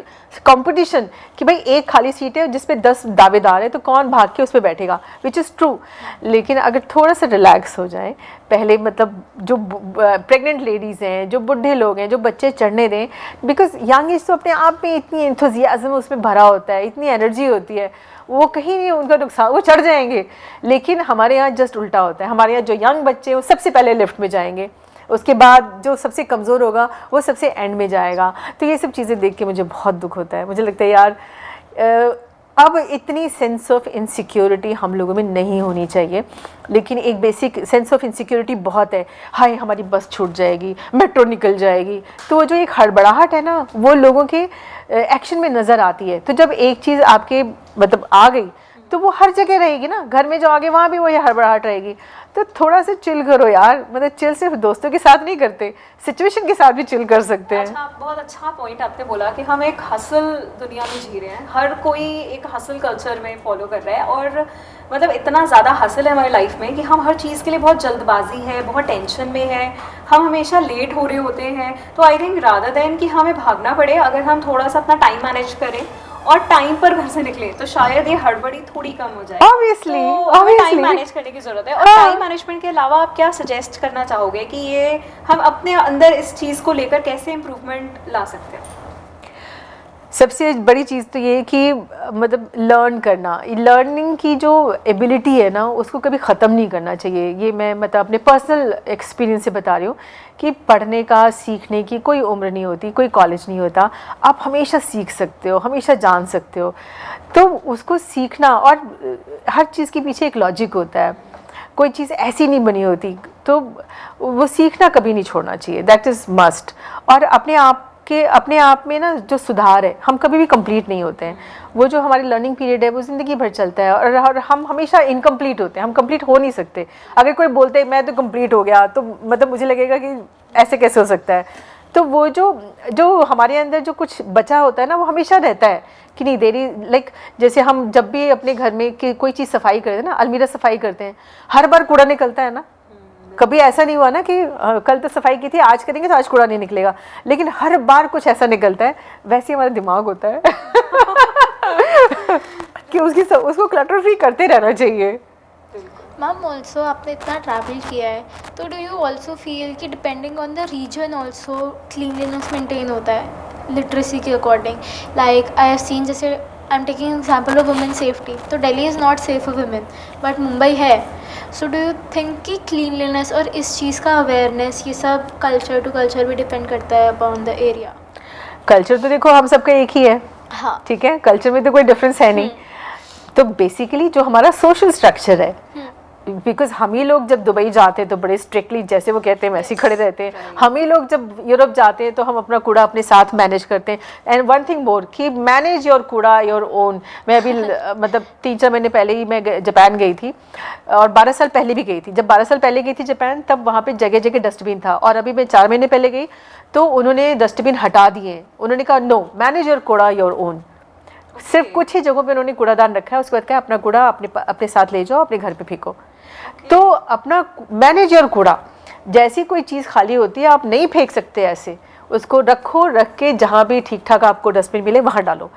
[SPEAKER 3] कंपटीशन कि भाई एक खाली सीट है जिस पे 10 दावेदार है, तो कौन भाग के उस पर बैठेगा, विच इज़ ट्रू। लेकिन अगर थोड़ा सा रिलैक्स हो जाए पहले, मतलब जो प्रेग्नेंट लेडीज़ हैं, जो बुढ़े लोग हैं, जो बच्चे चढ़ने दें, बिकॉज यंग एज तो अपने आप में इतनी एंथुजियाज्म उसमें भरा होता है, इतनी एनर्जी होती है, वो कहीं नहीं उनका नुकसान, वो चढ़ जाएंगे। लेकिन हमारे यहाँ जस्ट उल्टा होता है, हमारे यहाँ जो यंग बच्चे हैं वो सबसे पहले लिफ्ट में जाएंगे, उसके बाद जो सबसे कमज़ोर होगा वो सबसे एंड में जाएगा। तो ये सब चीज़ें देख के मुझे बहुत दुख होता है। मुझे लगता है यार, अब इतनी सेंस ऑफ इनसिक्योरिटी हम लोगों में नहीं होनी चाहिए, लेकिन एक बेसिक सेंस ऑफ इनसिक्योरिटी बहुत है। हाय, हमारी बस छूट जाएगी, मेट्रो निकल जाएगी, तो वो जो एक हड़बड़ाहट है ना, वो लोगों के एक्शन में नज़र आती है। तो जब एक चीज़ आपके मतलब आ गई, तो वो हर जगह रहेगी ना, घर में जाओगे वहाँ भी वही हड़बड़ाहट रहेगी। तो थोड़ा सा चिल करो यार, मतलब चिल सिर्फ दोस्तों के साथ नहीं करते, सिचुएशन के साथ भी चिल कर सकते हैं।
[SPEAKER 2] अच्छा, बहुत अच्छा पॉइंट आपने बोला कि हम एक हसल दुनिया में जी रहे हैं, हर कोई एक हसल कल्चर में फॉलो कर रहा है, और मतलब इतना ज़्यादा हसल है हमारी लाइफ में कि हम हर चीज़ के लिए बहुत जल्दबाजी है, बहुत टेंशन में है, हम हमेशा लेट हो रहे होते हैं। तो आई थिंक रादर देन कि हमें भागना पड़े, अगर हम थोड़ा सा अपना टाइम मैनेज करें और टाइम पर घर से निकले तो शायद ये हड़बड़ी थोड़ी कम हो जाए।
[SPEAKER 3] Obviously,
[SPEAKER 2] तो हमें टाइम
[SPEAKER 3] obviously.
[SPEAKER 2] मैनेज करने की जरूरत है। और टाइम मैनेजमेंट के अलावा आप क्या सजेस्ट करना चाहोगे कि ये हम अपने अंदर इस चीज़ को लेकर कैसे इम्प्रूवमेंट ला सकते हैं?
[SPEAKER 3] सबसे बड़ी चीज़ तो ये है कि मतलब लर्न करना, लर्निंग की जो एबिलिटी है ना उसको कभी ख़त्म नहीं करना चाहिए। ये मैं मतलब अपने पर्सनल एक्सपीरियंस से बता रही हूँ कि पढ़ने का, सीखने की कोई उम्र नहीं होती, कोई कॉलेज नहीं होता। आप हमेशा सीख सकते हो, हमेशा जान सकते हो। तो उसको सीखना, और हर चीज़ के पीछे एक लॉजिक होता है, कोई चीज़ ऐसी नहीं बनी होती, तो वो सीखना कभी नहीं छोड़ना चाहिए, दैट इज़ मस्ट। और अपने आप में ना जो सुधार है, हम कभी भी कंप्लीट नहीं होते हैं। वो जो हमारी लर्निंग पीरियड है वो ज़िंदगी भर चलता है, और हम हमेशा इनकम्प्लीट होते हैं, हम कंप्लीट हो नहीं सकते। अगर कोई बोलते है मैं तो कंप्लीट हो गया, तो मतलब मुझे लगेगा कि ऐसे कैसे हो सकता है। तो वो जो हमारे अंदर जो कुछ बचा होता है ना, वो हमेशा रहता है कि नहीं, देरी लाइक जैसे हम जब भी अपने घर में की कोई चीज़ सफाई करते हैं ना, अलमीरा सफाई करते हैं, हर बार कूड़ा निकलता है ना। कभी ऐसा नहीं हुआ ना कि कल तो सफाई की थी, आज करेंगे तो आज कूड़ा नहीं निकलेगा, लेकिन हर बार कुछ ऐसा निकलता है। वैसे हमारा दिमाग होता है कि उसको क्लटर फ्री करते रहना चाहिए।
[SPEAKER 1] मैम ऑल्सो आपने इतना ट्रैवल किया है, तो डू यू ऑल्सो फील कि depending on the region also cleanliness maintain होता है लिटरेसी के according? Like I have seen, जैसे I am taking example of women safety, तो Delhi is not safe for women but Mumbai है। सो डू यू थिंक कि क्लीनलीनेस और इस चीज़ का अवेयरनेस, ये सब कल्चर टू कल्चर भी डिपेंड करता है अपॉन द एरिया?
[SPEAKER 3] कल्चर तो देखो हम सबका एक ही है,
[SPEAKER 1] हाँ,
[SPEAKER 3] ठीक है, कल्चर में तो कोई डिफरेंस है नहीं। तो बेसिकली जो हमारा सोशल स्ट्रक्चर है, बिकॉज हम ही लोग जब दुबई जाते हैं तो बड़े स्ट्रिक्टली जैसे वो कहते हैं वैसे ही खड़े रहते हैं। हम ही लोग जब यूरोप जाते हैं तो हम अपना कूड़ा अपने साथ मैनेज करते हैं। एंड वन थिंग मोर कि मैनेज योर कूड़ा योर ओन। मैं अभी मतलब 3-4 महीने पहले ही मैं जापान गई थी, और 12 साल पहले भी गई थी। जब 12 साल पहले गई थी जापान, तब वहाँ पे जगह जगह डस्टबिन था, और अभी मैं 4 महीने पहले गई तो उन्होंने डस्टबिन हटा दिए। उन्होंने कहा नो, मैनेज योर कूड़ा योर ओन। सिर्फ कुछ ही जगहों पे उन्होंने कूड़ादान रखा है, उसके बाद क्या, अपना कूड़ा अपने साथ ले जाओ, अपने घर पे फेंको। तो अपना मैनेज योर कूड़ा, जैसी कोई चीज़ खाली होती है आप नहीं फेंक सकते ऐसे, उसको रख के जहाँ भी ठीक ठाक आपको डस्टबिन मिले वहाँ डालो।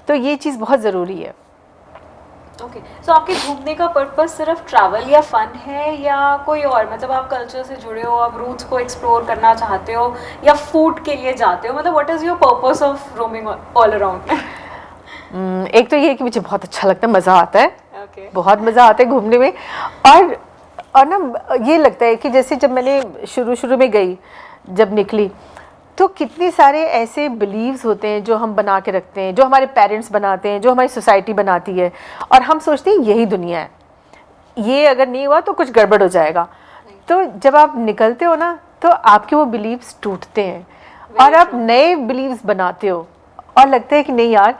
[SPEAKER 3] तो ये चीज़ बहुत ज़रूरी है।
[SPEAKER 2] ओके, सो आपके घूमने का पर्पस सिर्फ ट्रैवल या फन है, या कोई और, मतलब आप कल्चर से जुड़े हो, आप रूट्स को एक्सप्लोर करना चाहते हो, या फूड के लिए जाते हो? मतलब what is your purpose of roaming all around?
[SPEAKER 3] एक तो ये है कि मुझे बहुत अच्छा लगता है, मज़ा आता है,
[SPEAKER 2] Okay.
[SPEAKER 3] बहुत मज़ा आता है घूमने में। और ना ये लगता है कि जैसे जब मैंने शुरू में गई, जब निकली, तो कितने सारे ऐसे बिलीव्स होते हैं जो हम बना के रखते हैं, जो हमारे पेरेंट्स बनाते हैं, जो हमारी सोसाइटी बनाती है, और हम सोचते हैं यही दुनिया है, ये अगर नहीं हुआ तो कुछ गड़बड़ हो जाएगा। तो जब आप निकलते हो ना तो आपके वो बिलीव्स टूटते हैं, और आप नए बिलीव्स बनाते हो, और लगता है कि नहीं यार,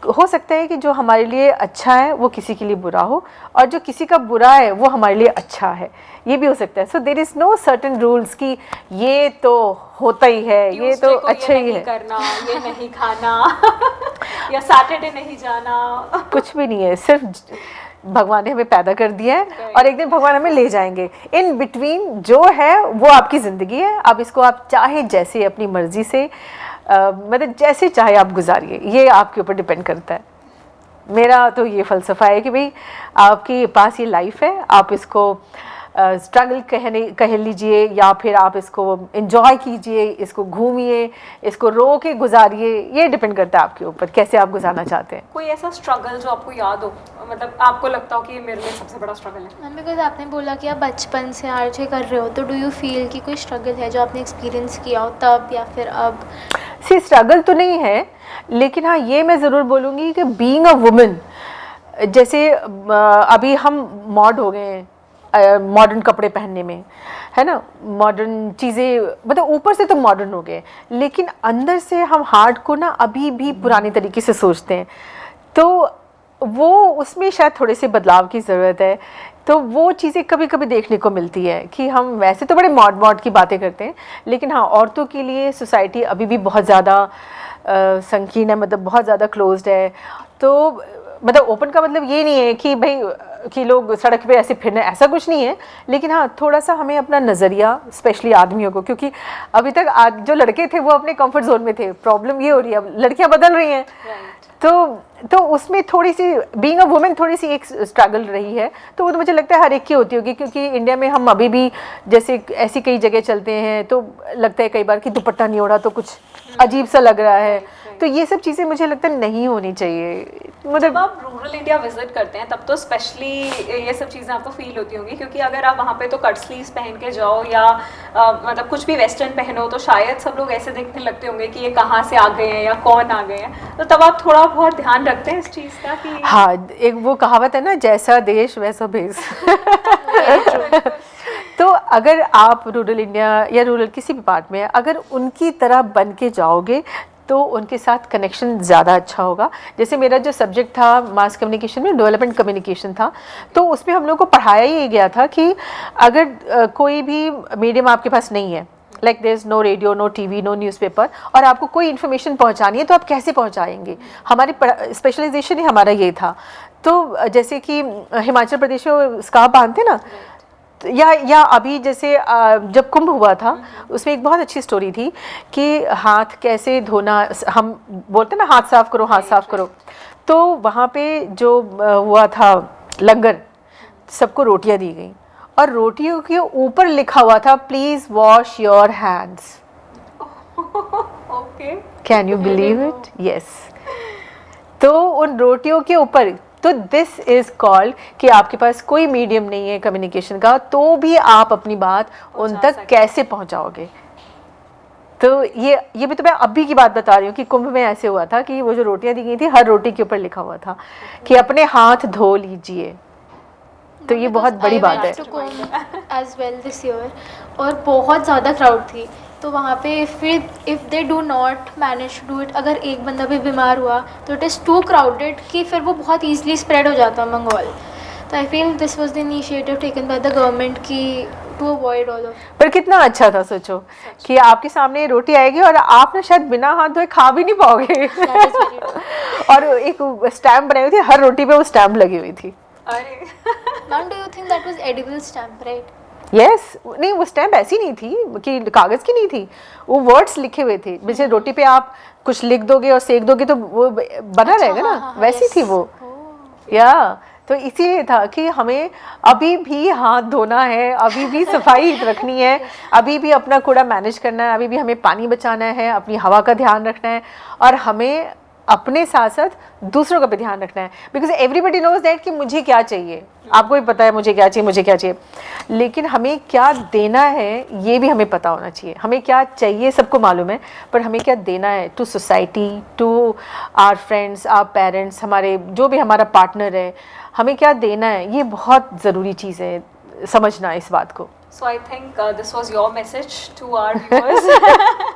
[SPEAKER 3] हो सकता है कि जो हमारे लिए अच्छा है वो किसी के लिए बुरा हो, और जो किसी का बुरा है वो हमारे लिए अच्छा है, ये भी हो सकता है। So there is no certain rules कि ये तो होता ही है, ये तो अच्छा ही है,
[SPEAKER 2] करना, ये नहीं खाना या सैटरडे नहीं जाना,
[SPEAKER 3] कुछ भी नहीं है। सिर्फ भगवान ने हमें पैदा कर दिया है, और एक दिन भगवान हमें ले जाएंगे। इन बिटवीन जो है वो आपकी ज़िंदगी है, अब इसको आप चाहे जैसे अपनी मर्ज़ी से मतलब जैसे चाहे आप गुजारिए, ये आपके ऊपर डिपेंड करता है। मेरा तो ये फ़लसफ़ा है कि भाई आपके पास ये लाइफ है, आप इसको स्ट्रगल कह लीजिए, या फिर आप इसको एंजॉय कीजिए, इसको घूमिए, इसको रो के गुजारिए, ये डिपेंड करता है आपके ऊपर कैसे आप गुजारना चाहते हैं।
[SPEAKER 2] कोई ऐसा स्ट्रगल जो आपको याद हो, मतलब आपको लगता हो कि ये मेरे लिए सबसे बड़ा स्ट्रगल है?
[SPEAKER 1] मैम बिकॉज आपने बोला कि आप बचपन से आरजे कर रहे हो, तो डू यू फील कि कोई स्ट्रगल है जो आपने एक्सपीरियंस किया हो तब या फिर अब?
[SPEAKER 3] सी स्ट्रगल तो नहीं है, लेकिन हाँ ये मैं ज़रूर बोलूँगी कि बीइंग अ वुमन, जैसे अभी हम मॉड हो गए हैं मॉडर्न कपड़े पहनने में, है ना, मॉडर्न चीज़ें, मतलब ऊपर से तो मॉडर्न हो गए, लेकिन अंदर से हम हार्ट को ना अभी भी पुराने तरीके से सोचते हैं। तो वो उसमें शायद थोड़े से बदलाव की ज़रूरत है। तो वो चीज़ें कभी कभी देखने को मिलती है कि हम वैसे तो बड़े मॉड की बातें करते हैं, लेकिन हाँ औरतों के लिए सोसाइटी अभी भी बहुत ज़्यादा संकीर्ण है, मतलब बहुत ज़्यादा क्लोज्ड है। तो मतलब ओपन का मतलब ये नहीं है कि भाई कि लोग सड़क पे ऐसे फिरने, ऐसा कुछ नहीं है, लेकिन हाँ थोड़ा सा हमें अपना नज़रिया, स्पेशली आदमियों को, क्योंकि अभी तक जो लड़के थे वो अपने कंफर्ट जोन में थे, प्रॉब्लम ये हो रही है अब लड़कियां बदल रही हैं, तो उसमें थोड़ी सी बीइंग अ वुमेन थोड़ी सी एक स्ट्रगल रही है, तो वो तो मुझे लगता है हर एक की होती होगी, क्योंकि इंडिया में हम अभी भी जैसे ऐसी कई जगह चलते हैं तो लगता है कई बार कि दुपट्टा नहीं ओढ़ा तो कुछ अजीब सा लग रहा है, तो ये सब चीज़ें मुझे लगता है नहीं होनी चाहिए।
[SPEAKER 2] जब आप रूरल इंडिया विजिट करते हैं तब तो स्पेशली ये सब चीज़ें आपको फील होती होंगी, क्योंकि अगर आप वहाँ पे तो कट स्लीव्स पहन के जाओ या मतलब कुछ भी वेस्टर्न पहनो तो शायद सब लोग ऐसे देखने लगते होंगे कि ये कहाँ से आ गए हैं या कौन आ गए हैं, तो तब आप थोड़ा बहुत ध्यान रखते हैं इस चीज़ का कि
[SPEAKER 3] हाँ, एक वो कहावत है ना, जैसा देश वैसा भेष। तो अगर आप रूरल इंडिया या रूरल किसी भी पार्ट में अगर उनकी तरह बन के जाओगे तो उनके साथ कनेक्शन ज़्यादा अच्छा होगा। जैसे मेरा जो सब्जेक्ट था मास कम्युनिकेशन में डेवलपमेंट कम्युनिकेशन था, तो उसमें हम लोग को पढ़ाया ही गया था कि अगर कोई भी मीडियम आपके पास नहीं है, like there is no radio, no TV, no newspaper, और आपको कोई इन्फॉर्मेशन पहुंचानी है तो आप कैसे पहुंचाएंगे। हमारी स्पेशलाइजेशन ही हमारा ये था। तो जैसे कि हिमाचल प्रदेश में स्कार्फ बांधते ना, या अभी जैसे जब कुंभ हुआ था उसमें एक बहुत अच्छी स्टोरी थी कि हाथ कैसे धोना, हम बोलते ना हाथ साफ करो, हाथ साफ करो, तो वहाँ पे जो हुआ था लंगर, सबको रोटियां दी गई और रोटियों के ऊपर लिखा हुआ था please wash your hands.
[SPEAKER 2] Okay,
[SPEAKER 3] can you believe it? Yes. तो उन रोटियों के ऊपर, तो दिस इज कॉल्ड कि आपके पास कोई मीडियम नहीं है कम्युनिकेशन का, तो भी आप अपनी बात उन तक कैसे पहुंचाओगे। तो ये भी तो मैं अभी की बात बता रही हूँ कि कुंभ में ऐसे हुआ था कि वो जो रोटियां दी गई थी हर रोटी के ऊपर लिखा हुआ था कि अपने हाथ धो लीजिए। तो ये बहुत बड़ी बात है।
[SPEAKER 1] एज वेल दिस ईयर, और बहुत ज़्यादा क्राउड थी, तो वहाँ पे फिर if they do not manage to do it, अगर एक बंदा भी बीमार हुआ तो इट इज़ टू क्राउडेड कि फिर वो बहुत ईजिली स्प्रेड हो जाता अमंग ऑल। तो I feel this was the initiative taken by the government की टू अवॉइड ऑल ऑफ।
[SPEAKER 3] पर कितना अच्छा था, सोचो कि आपके सामने रोटी आएगी और आप ना शायद बिना हाथ धोए खा भी नहीं पाओगे। और एक स्टैम्प बनाई हुई थी, हर रोटी पे वो स्टैम्प लगी हुई थी।
[SPEAKER 2] अरे
[SPEAKER 1] ma'am, do you think that was edible stamp, right?
[SPEAKER 3] Yes, नहीं वो स्टैम्प ऐसी नहीं थी कि कागज़ की नहीं थी, वो वर्ड्स लिखे हुए थे। जैसे रोटी पे आप कुछ लिख दोगे और सेक दोगे तो वो बना रहेगा ना, वैसी थी वो। या तो इसीलिए था कि हमें अभी भी हाथ धोना है, अभी भी सफाई रखनी है, अभी भी अपना कूड़ा मैनेज करना है, अभी भी हमें पानी बचाना है, अपनी हवा का ध्यान रखना है, और हमें अपने साथ साथ दूसरों का भी ध्यान रखना है। बिकॉज एवरीबडी नोज दैट कि मुझे क्या चाहिए, आपको भी पता है मुझे क्या चाहिए, मुझे क्या चाहिए, लेकिन हमें क्या देना है ये भी हमें पता होना चाहिए। हमें क्या चाहिए सबको मालूम है, पर हमें क्या देना है to society, to our friends, our parents, हमारे जो भी हमारा पार्टनर है, हमें क्या देना है, ये बहुत ज़रूरी चीज़ है समझना इस बात को।
[SPEAKER 2] So I think this was your message to our viewers,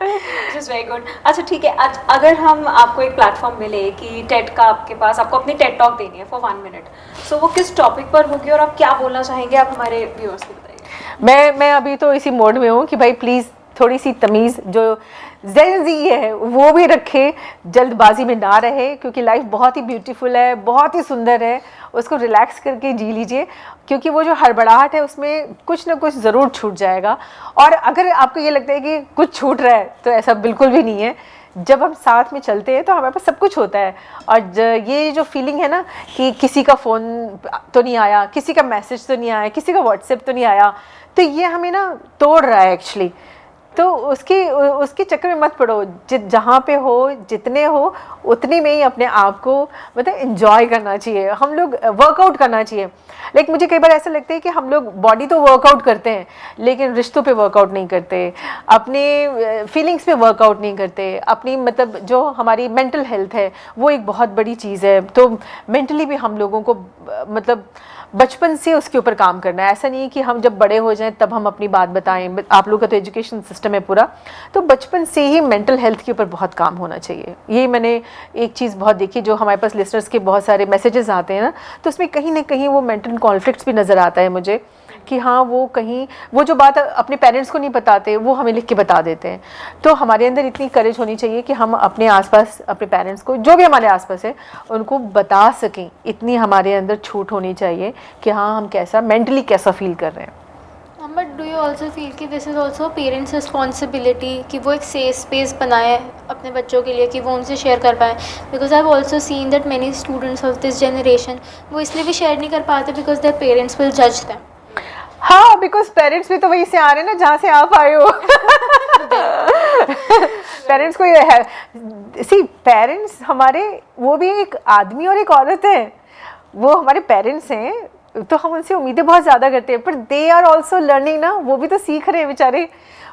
[SPEAKER 2] which is very good. अच्छा ठीक है, अगर हम आपको एक प्लेटफॉर्म मिले कि टेड का आपके पास, आपको अपनी टेड टॉक देनी है फॉर 1 मिनट, सो वो किस टॉपिक पर होगी और आप क्या बोलना चाहेंगे, आप हमारे व्यूअर्स को बताइए।
[SPEAKER 3] मैं अभी तो इसी मोड में हूँ कि भाई प्लीज़ थोड़ी सी तमीज़ जो जेन ज़ी है वो भी रखे, जल्दबाजी में ना रहे, क्योंकि लाइफ बहुत ही ब्यूटीफुल है, बहुत ही सुंदर है, उसको रिलैक्स करके जी लीजिए, क्योंकि वो जो हड़बड़ाहट है उसमें कुछ ना कुछ ज़रूर छूट जाएगा। और अगर आपको ये लगता है कि कुछ छूट रहा है तो ऐसा बिल्कुल भी नहीं है। जब हम साथ में चलते हैं तो हमारे पास सब कुछ होता है, और ये जो फीलिंग है ना कि किसी का फ़ोन तो नहीं आया, किसी का मैसेज तो नहीं आया, किसी का व्हाट्सएप तो नहीं आया, तो ये हमें ना तोड़ रहा है एक्चुअली। तो उसके चक्कर में मत पड़ो, जहाँ पे हो, जितने हो उतने में ही अपने आप को मतलब एंजॉय करना चाहिए। हम लोग वर्कआउट करना चाहिए। लाइक मुझे कई बार ऐसा लगता है कि हम लोग बॉडी तो वर्कआउट करते हैं लेकिन रिश्तों पे वर्कआउट नहीं करते, अपने फीलिंग्स पे वर्कआउट नहीं करते, अपनी मतलब जो हमारी मेंटल हेल्थ है वो एक बहुत बड़ी चीज़ है। तो मेंटली भी हम लोगों को मतलब बचपन से उसके ऊपर काम करना है। ऐसा नहीं है कि हम जब बड़े हो जाएं तब हम अपनी बात बताएं। आप लोगों का तो एजुकेशन सिस्टम है पूरा, तो बचपन से ही मेंटल हेल्थ के ऊपर बहुत काम होना चाहिए। ये मैंने एक चीज़ बहुत देखी, जो हमारे पास लिसनर्स के बहुत सारे मैसेजेस आते हैं ना, तो उसमें कहीं ना कहीं वो मेंटल कॉन्फ्लिक्ट्स भी नज़र आता है मुझे कि हाँ वो कहीं वो जो बात अपने पेरेंट्स को नहीं बताते वो हमें लिख के बता देते हैं। तो हमारे अंदर इतनी करेज होनी चाहिए कि हम अपने आसपास अपने पेरेंट्स को, जो भी हमारे आसपास है, उनको बता सकें। इतनी हमारे अंदर छूट होनी चाहिए कि हाँ हम कैसा मेंटली कैसा फील कर रहे हैं।
[SPEAKER 1] But do you also feel कि this is also parents responsibility कि वो एक सेफ स्पेस बनाए अपने बच्चों के लिए कि वो उनसे शेयर कर पाए? Because I have also seen that many students of this generation वो इसलिए भी शेयर नहीं कर पाते बिकॉज देयर पेरेंट्स विल जज देम.
[SPEAKER 3] हाँ, बिकॉज पेरेंट्स भी तो वहीं से आ रहे हैं ना जहाँ से आप आए हो. पेरेंट्स को ये है, सी पेरेंट्स हमारे, वो भी एक आदमी और एक औरत है, वो हमारे पेरेंट्स हैं तो हम उनसे उम्मीदें बहुत ज़्यादा करते हैं, पर दे आर ऑल्सो लर्निंग ना, वो भी तो सीख रहे हैं बेचारे.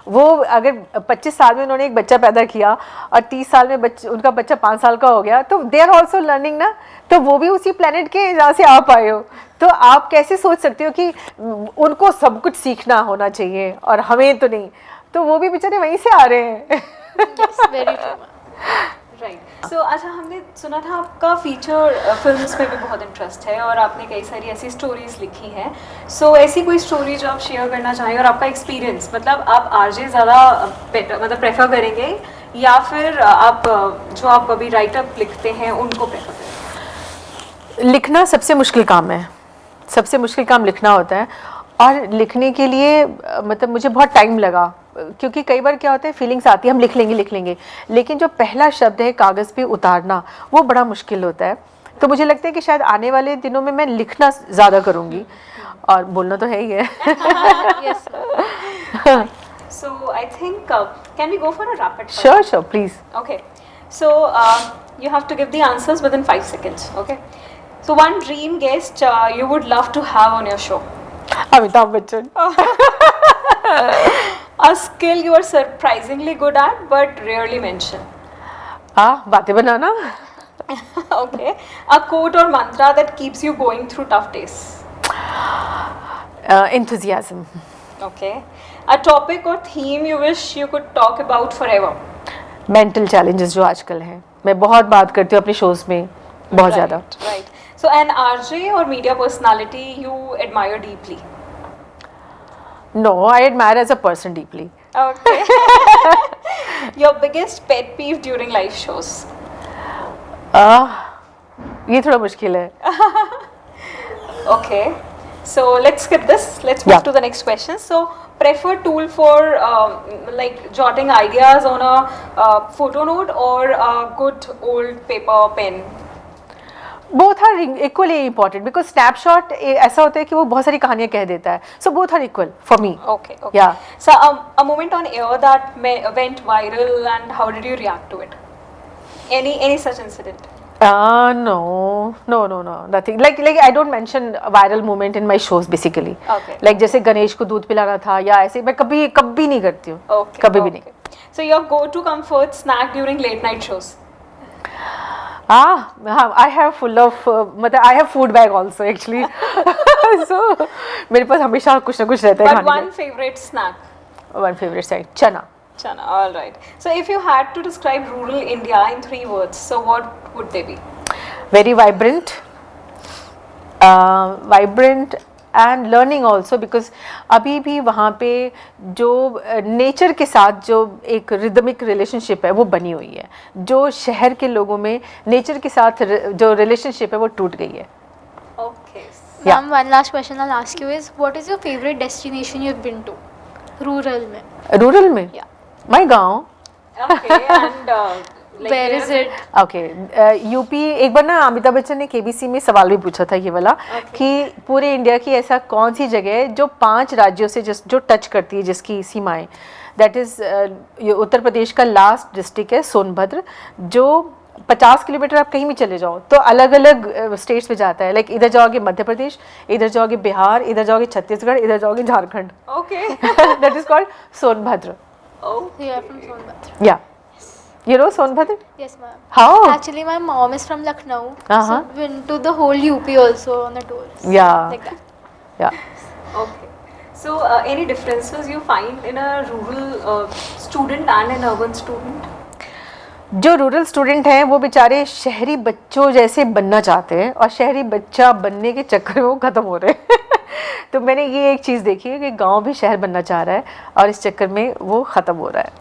[SPEAKER 3] वो अगर 25 साल में उन्होंने एक बच्चा पैदा किया और 30 साल में उनका बच्चा 5 साल का हो गया, तो दे आर ऑल्सो लर्निंग ना. तो वो भी उसी प्लेनेट के हैं जहाँ से आप आए हो. तो आप कैसे सोच सकते हो कि उनको सब कुछ सीखना होना चाहिए और हमें तो नहीं? तो वो भी बेचारे वहीं से आ रहे हैं.
[SPEAKER 1] Very true.
[SPEAKER 2] राइट. सो अच्छा, हमने सुना था आपका फीचर फिल्म्स में भी बहुत इंटरेस्ट है और आपने कई सारी ऐसी स्टोरीज लिखी हैं. सो ऐसी कोई स्टोरी जो आप शेयर करना चाहें और आपका एक्सपीरियंस, मतलब आप आरजे ज़्यादा मतलब प्रेफर करेंगे या फिर आप जो आप कभी राइटअप लिखते हैं उनको प्रेफर करेंगे?
[SPEAKER 3] लिखना सबसे मुश्किल काम है, सबसे मुश्किल काम लिखना होता है. और लिखने के लिए मतलब मुझे बहुत टाइम लगा, क्योंकि कई बार क्या होता है, फीलिंग्स आती है, हम लिख लेंगे, लेकिन जो पहला शब्द है कागज़ पे उतारना वो बड़ा मुश्किल होता है. तो मुझे लगता है कि शायद आने वाले दिनों में मैं लिखना ज़्यादा करूँगी, और बोलना तो है ही है.
[SPEAKER 1] Yes.
[SPEAKER 2] So I think can we go for a rapid fire?
[SPEAKER 3] Sure, sure, please.
[SPEAKER 2] Okay. So you have to give the answers within 5 seconds. Okay. So one dream guest you would love to have on your show.
[SPEAKER 3] Amitabh Bachchan.
[SPEAKER 2] A skill you are surprisingly good at but rarely mention.
[SPEAKER 3] बातें बनाना.
[SPEAKER 2] Okay. A quote or mantra that keeps you going through tough days.
[SPEAKER 3] Enthusiasm.
[SPEAKER 2] Okay. A topic or theme you wish you could talk about forever.
[SPEAKER 3] Mental challenges जो आजकल हैं, मैं बहुत बात करती हूँ अपने शोज़ में, बहुत ज़्यादा.
[SPEAKER 2] Right. So an RJ or media personality you admire deeply.
[SPEAKER 3] No, I admire as a person deeply.
[SPEAKER 2] Okay. Your biggest pet peeve during live shows.
[SPEAKER 3] ये थोड़ा मुश्किल है.
[SPEAKER 2] Okay. So let's skip this. Let's move
[SPEAKER 3] Yeah.
[SPEAKER 2] to the next question. So preferred tool for like jotting ideas on a photo note or a good old paper pen.
[SPEAKER 3] Both are equally important, because snapshot ऐसा होता है कि वो बहुत सारी कहानियाँ कह देता है. So both are equal for me.
[SPEAKER 2] Okay. Okay.
[SPEAKER 3] Yeah.
[SPEAKER 2] So a moment on air that went viral and how did you react to it? Any such incident?
[SPEAKER 3] No, nothing. Like I don't mention a viral moment in my shows basically.
[SPEAKER 2] Okay.
[SPEAKER 3] Like जैसे गणेश को दूध पिलाना था या ऐसे, मैं कभी नहीं करती हूँ.
[SPEAKER 2] Okay.
[SPEAKER 3] कभी भी नहीं.
[SPEAKER 2] So your go-to comfort snack during late night shows?
[SPEAKER 3] I have full of मतलब I have food bag also actually. So मेरे पास हमेशा कुछ ना कुछ रहता है
[SPEAKER 2] But
[SPEAKER 3] खाने
[SPEAKER 2] one favorite snack?
[SPEAKER 3] का. One favorite side, चना.
[SPEAKER 2] Chana, all right. So if you had to describe rural India in 3 words, so what would they be?
[SPEAKER 3] Very vibrant, vibrant and learning also, because अभी भी वहाँ पे जो नेचर के साथ जो एक रिदमिक रिलेशनशिप है वो बनी हुई है, जो शहर के लोगों में नेचर के साथ जो रिलेशनशिप है वो टूट गई है.
[SPEAKER 2] Okay.
[SPEAKER 3] Yeah.
[SPEAKER 1] Ma'am, one last question I'll ask you is, what is your favorite destination you've been to? Rural में.
[SPEAKER 3] रूरल में
[SPEAKER 1] Yeah.
[SPEAKER 3] माई गाँव.
[SPEAKER 2] Okay. And like
[SPEAKER 1] Where is it?
[SPEAKER 3] Okay. UP. एक बार ना अमिताभ बच्चन ने केबीसी में सवाल भी पूछा था ये वाला, कि पूरे इंडिया की ऐसा कौन सी जगह है जो 5 राज्यों से जो टच करती है, जिसकी सीमाएं, दैट इज़ उत्तर प्रदेश का लास्ट डिस्ट्रिक्ट है सोनभद्र, जो 50 किलोमीटर आप कहीं भी चले जाओ तो अलग अलग स्टेट्स में जाता है. लाइक इधर जाओगे मध्य प्रदेश, इधर जाओगे बिहार, इधर जाओगे छत्तीसगढ़, इधर जाओगे Jharkhand.
[SPEAKER 2] Okay.
[SPEAKER 3] That is called Sonbhadra.
[SPEAKER 2] Oh.
[SPEAKER 1] You are from Sonbhadra.
[SPEAKER 3] या you know Sonbhadra.
[SPEAKER 1] Yes, ma'am.
[SPEAKER 3] How.
[SPEAKER 1] Actually, my mom is from Lucknow.
[SPEAKER 3] Uh-huh.
[SPEAKER 1] So been to the whole UP also on a tour.
[SPEAKER 3] Yeah.
[SPEAKER 1] Like that.
[SPEAKER 3] या.
[SPEAKER 2] Okay. So any differences you find in a rural student and an urban student?
[SPEAKER 3] जो रूरल स्टूडेंट हैं वो बेचारे शहरी बच्चों जैसे बनना चाहते हैं और शहरी बच्चा बनने के चक्कर में वो ख़त्म हो रहे हैं. तो मैंने ये एक चीज़ देखी है कि गांव भी शहर बनना चाह रहा है और इस चक्कर में वो ख़त्म हो रहा है.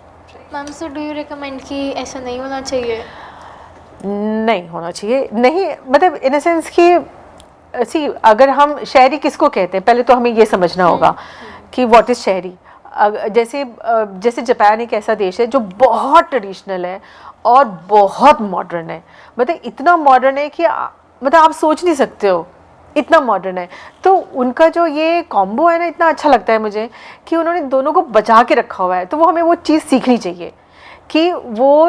[SPEAKER 1] Ma'am, so do you recommend कि ऐसा नहीं होना चाहिए?
[SPEAKER 3] नहीं होना चाहिए. नहीं मतलब इन अ सेंस कि सी, अगर हम शहरी किसको कहते हैं पहले तो हमें ये समझना होगा कि व्हाट इज़ शहरी। जैसे जापान एक ऐसा देश है जो बहुत ट्रेडिशनल है और बहुत मॉडर्न है, मतलब इतना मॉडर्न है कि मतलब आप सोच नहीं सकते हो, इतना मॉडर्न है। तो उनका जो ये कॉम्बो है ना, इतना अच्छा लगता है मुझे कि उन्होंने दोनों को बचा के रखा हुआ है। तो वो हमें वो चीज़ सीखनी चाहिए कि वो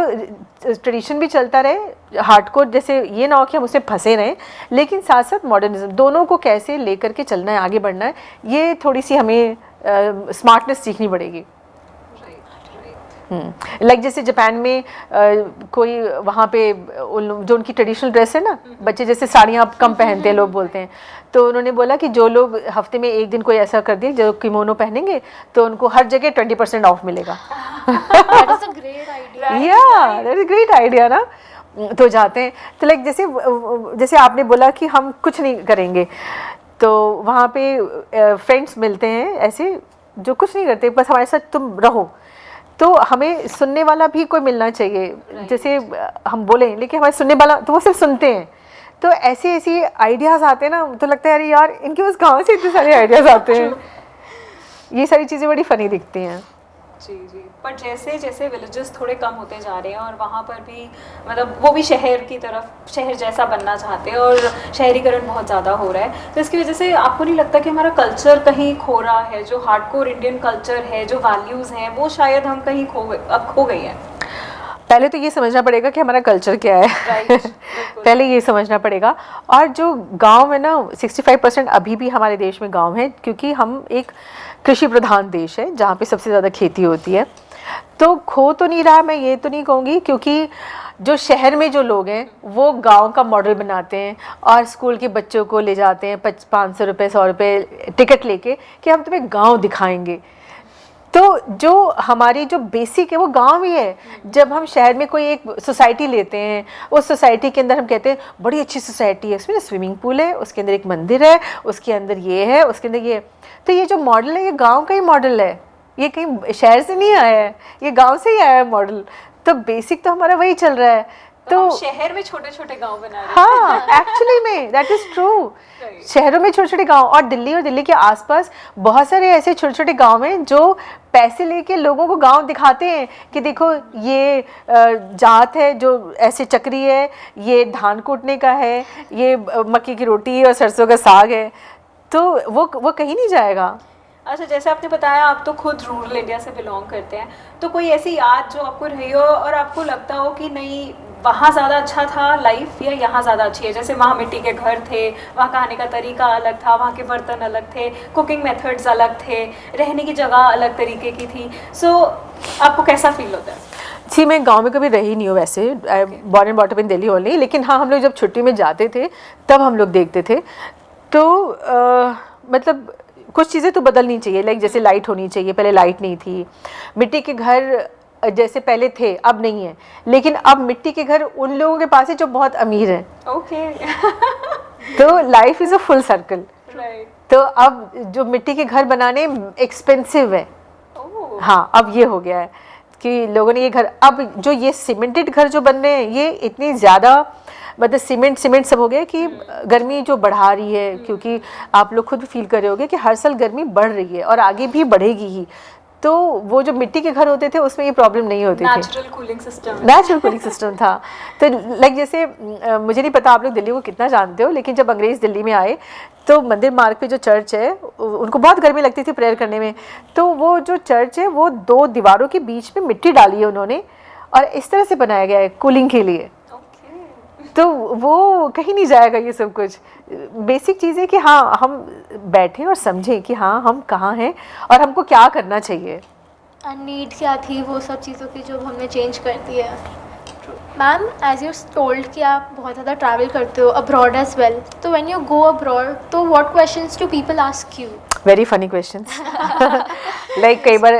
[SPEAKER 3] ट्रेडिशन भी चलता रहे, हार्डकोर जैसे ये ना हो कि हम उसमें फंसे रहें, लेकिन साथ साथ मॉडर्निज्म दोनों को कैसे लेकर के चलना है, आगे बढ़ना है, ये थोड़ी सी हमें स्मार्टनेस सीखनी पड़ेगी। लाइक जैसे जापान में कोई वहाँ पे जो उनकी ट्रेडिशनल ड्रेस है ना, बच्चे जैसे साड़ियाँ कम पहनते हैं, लोग बोलते हैं, तो उन्होंने बोला कि जो लोग हफ्ते में एक दिन कोई ऐसा कर दिए जो किमोनो पहनेंगे तो उनको हर जगह 20% ऑफ मिलेगा।
[SPEAKER 1] That is a great idea.
[SPEAKER 3] या दैट इज ग्रेट आइडिया ना। तो जाते हैं, तो लाइक जैसे आपने बोला कि हम कुछ नहीं करेंगे, तो वहाँ पे फ्रेंड्स मिलते हैं ऐसे जो कुछ नहीं करते, बस हमारे साथ तुम रहो। तो हमें सुनने वाला भी कोई मिलना चाहिए, जैसे हम बोलें लेकिन हमारे सुनने वाला, तो वो सिर्फ सुनते हैं। तो ऐसे ऐसे आइडियाज़ आते हैं ना, तो लगता है अरे यार इनके पास कहाँ से इतने सारे आइडियाज़ आते हैं। ये सारी चीज़ें बड़ी फ़नी दिखती हैं।
[SPEAKER 2] जी जी। पर जैसे जैसे विलेजेस थोड़े कम होते जा रहे हैं और वहाँ पर भी मतलब वो भी शहर की तरफ, शहर जैसा बनना चाहते हैं और शहरीकरण बहुत ज़्यादा हो रहा है, तो इसकी वजह से आपको नहीं लगता कि हमारा कल्चर कहीं खो रहा है? जो हार्डकोर इंडियन कल्चर है, जो वैल्यूज़ हैं, वो शायद हम कहीं खो गई हैं।
[SPEAKER 3] पहले तो ये समझना पड़ेगा कि हमारा कल्चर क्या है।
[SPEAKER 2] Right,
[SPEAKER 3] पहले ये समझना पड़ेगा। और जो गांव है ना, 65% अभी भी हमारे देश में गांव है, क्योंकि हम एक कृषि प्रधान देश है जहाँ पे सबसे ज़्यादा खेती होती है। तो खो तो नहीं रहा, मैं ये तो नहीं कहूँगी, क्योंकि जो शहर में जो लोग हैं वो गांव का मॉडल बनाते हैं और स्कूल के बच्चों को ले जाते हैं 500 रुपये 100 रुपये टिकट लेके कि हम तुम्हें गांव दिखाएंगे। तो जो हमारी जो बेसिक है वो गांव ही है। जब हम शहर में कोई एक सोसाइटी लेते हैं, उस सोसाइटी के अंदर हम कहते हैं बड़ी अच्छी सोसाइटी है, उसमें स्विमिंग पूल है, उसके अंदर एक मंदिर है, उसके अंदर ये है, उसके अंदर ये है। तो ये जो मॉडल है ये गांव का ही मॉडल है, ये कहीं शहर से नहीं आया है, ये गांव से ही आया है मॉडल। तो बेसिक तो हमारा वही चल रहा है।
[SPEAKER 2] तो शहर में छोटे छोटे गांव बना रहे हैं।
[SPEAKER 3] हाँ, एक्चुअली में दैट इज ट्रू। शहरों में छोटे छोटे गांव, और दिल्ली के आसपास बहुत सारे ऐसे छोटे छोटे गांव हैं जो पैसे लेके लोगों को गांव दिखाते हैं कि देखो ये जात है जो ऐसे चक्री है, ये धान कूटने का है, ये मक्की की रोटी और सरसों का साग है। तो वो कहीं नहीं जाएगा।
[SPEAKER 2] अच्छा, जैसे आपने बताया आप तो खुद रूरल इंडिया से बिलोंग करते हैं, तो कोई ऐसी याद जो आपको रही हो और आपको लगता हो कि नहीं वहाँ ज़्यादा अच्छा था लाइफ या यहाँ ज़्यादा अच्छी है? जैसे वहाँ मिट्टी के घर थे, वहाँ खाने का तरीका अलग था, वहाँ के बर्तन अलग थे, कुकिंग मेथड्स अलग थे, रहने की जगह अलग तरीके की थी। सो आपको कैसा फील होता है?
[SPEAKER 3] जी, मैं गांव में कभी रही नहीं हूँ वैसे, born and brought up in Delhi only, लेकिन हाँ हम लोग जब छुट्टी में जाते थे तब हम लोग देखते थे। तो मतलब कुछ चीज़ें तो बदलनी चाहिए, लाइक जैसे लाइट होनी चाहिए, पहले लाइट नहीं थी। मिट्टी के घर जैसे पहले थे अब नहीं है, लेकिन अब मिट्टी के घर उन लोगों के पास है जो बहुत अमीर हैं।
[SPEAKER 2] ओके।
[SPEAKER 3] तो life is a full circle.
[SPEAKER 2] Right.
[SPEAKER 3] तो अब जो मिट्टी के घर बनाने एक्सपेंसिव है। हाँ, अब ये हो गया है कि लोगों ने ये घर, अब जो ये सीमेंटेड घर जो बन रहे हैं ये इतनी ज़्यादा मतलब सीमेंट सब हो गया कि गर्मी जो बढ़ा रही है, क्योंकि आप लोग खुद फील कर रहे होगे कि हर साल गर्मी बढ़ रही है और आगे भी बढ़ेगी ही। तो वो जो मिट्टी के घर होते थे उसमें ये प्रॉब्लम नहीं होती थी, नेचुरल कूलिंग सिस्टम था। तो लाइक जैसे मुझे नहीं पता आप लोग दिल्ली को कितना जानते हो, लेकिन जब अंग्रेज़ दिल्ली में आए तो मंदिर मार्ग पे जो चर्च है उनको बहुत गर्मी लगती थी प्रेयर करने में। तो वो जो चर्च है वो 2 दीवारों के बीच में मिट्टी डाली है उन्होंने, और इस तरह से बनाया गया है कूलिंग के लिए। तो वो कहीं नहीं जाएगा ये सब कुछ। बेसिक चीज़ है कि हाँ हम बैठें और समझें कि हाँ हम कहाँ हैं और हमको क्या करना चाहिए।
[SPEAKER 1] नीड क्या थी वो सब चीज़ों की जो हमने चेंज कर दी है। मैम, एज यू टोल्ड कि आप बहुत ज़्यादा ट्रैवल करते हो अब्रॉड एज वेल, तो व्हेन यू गो अब्रॉड तो what questions do people ask you?
[SPEAKER 3] Very funny questions. Like कई बार,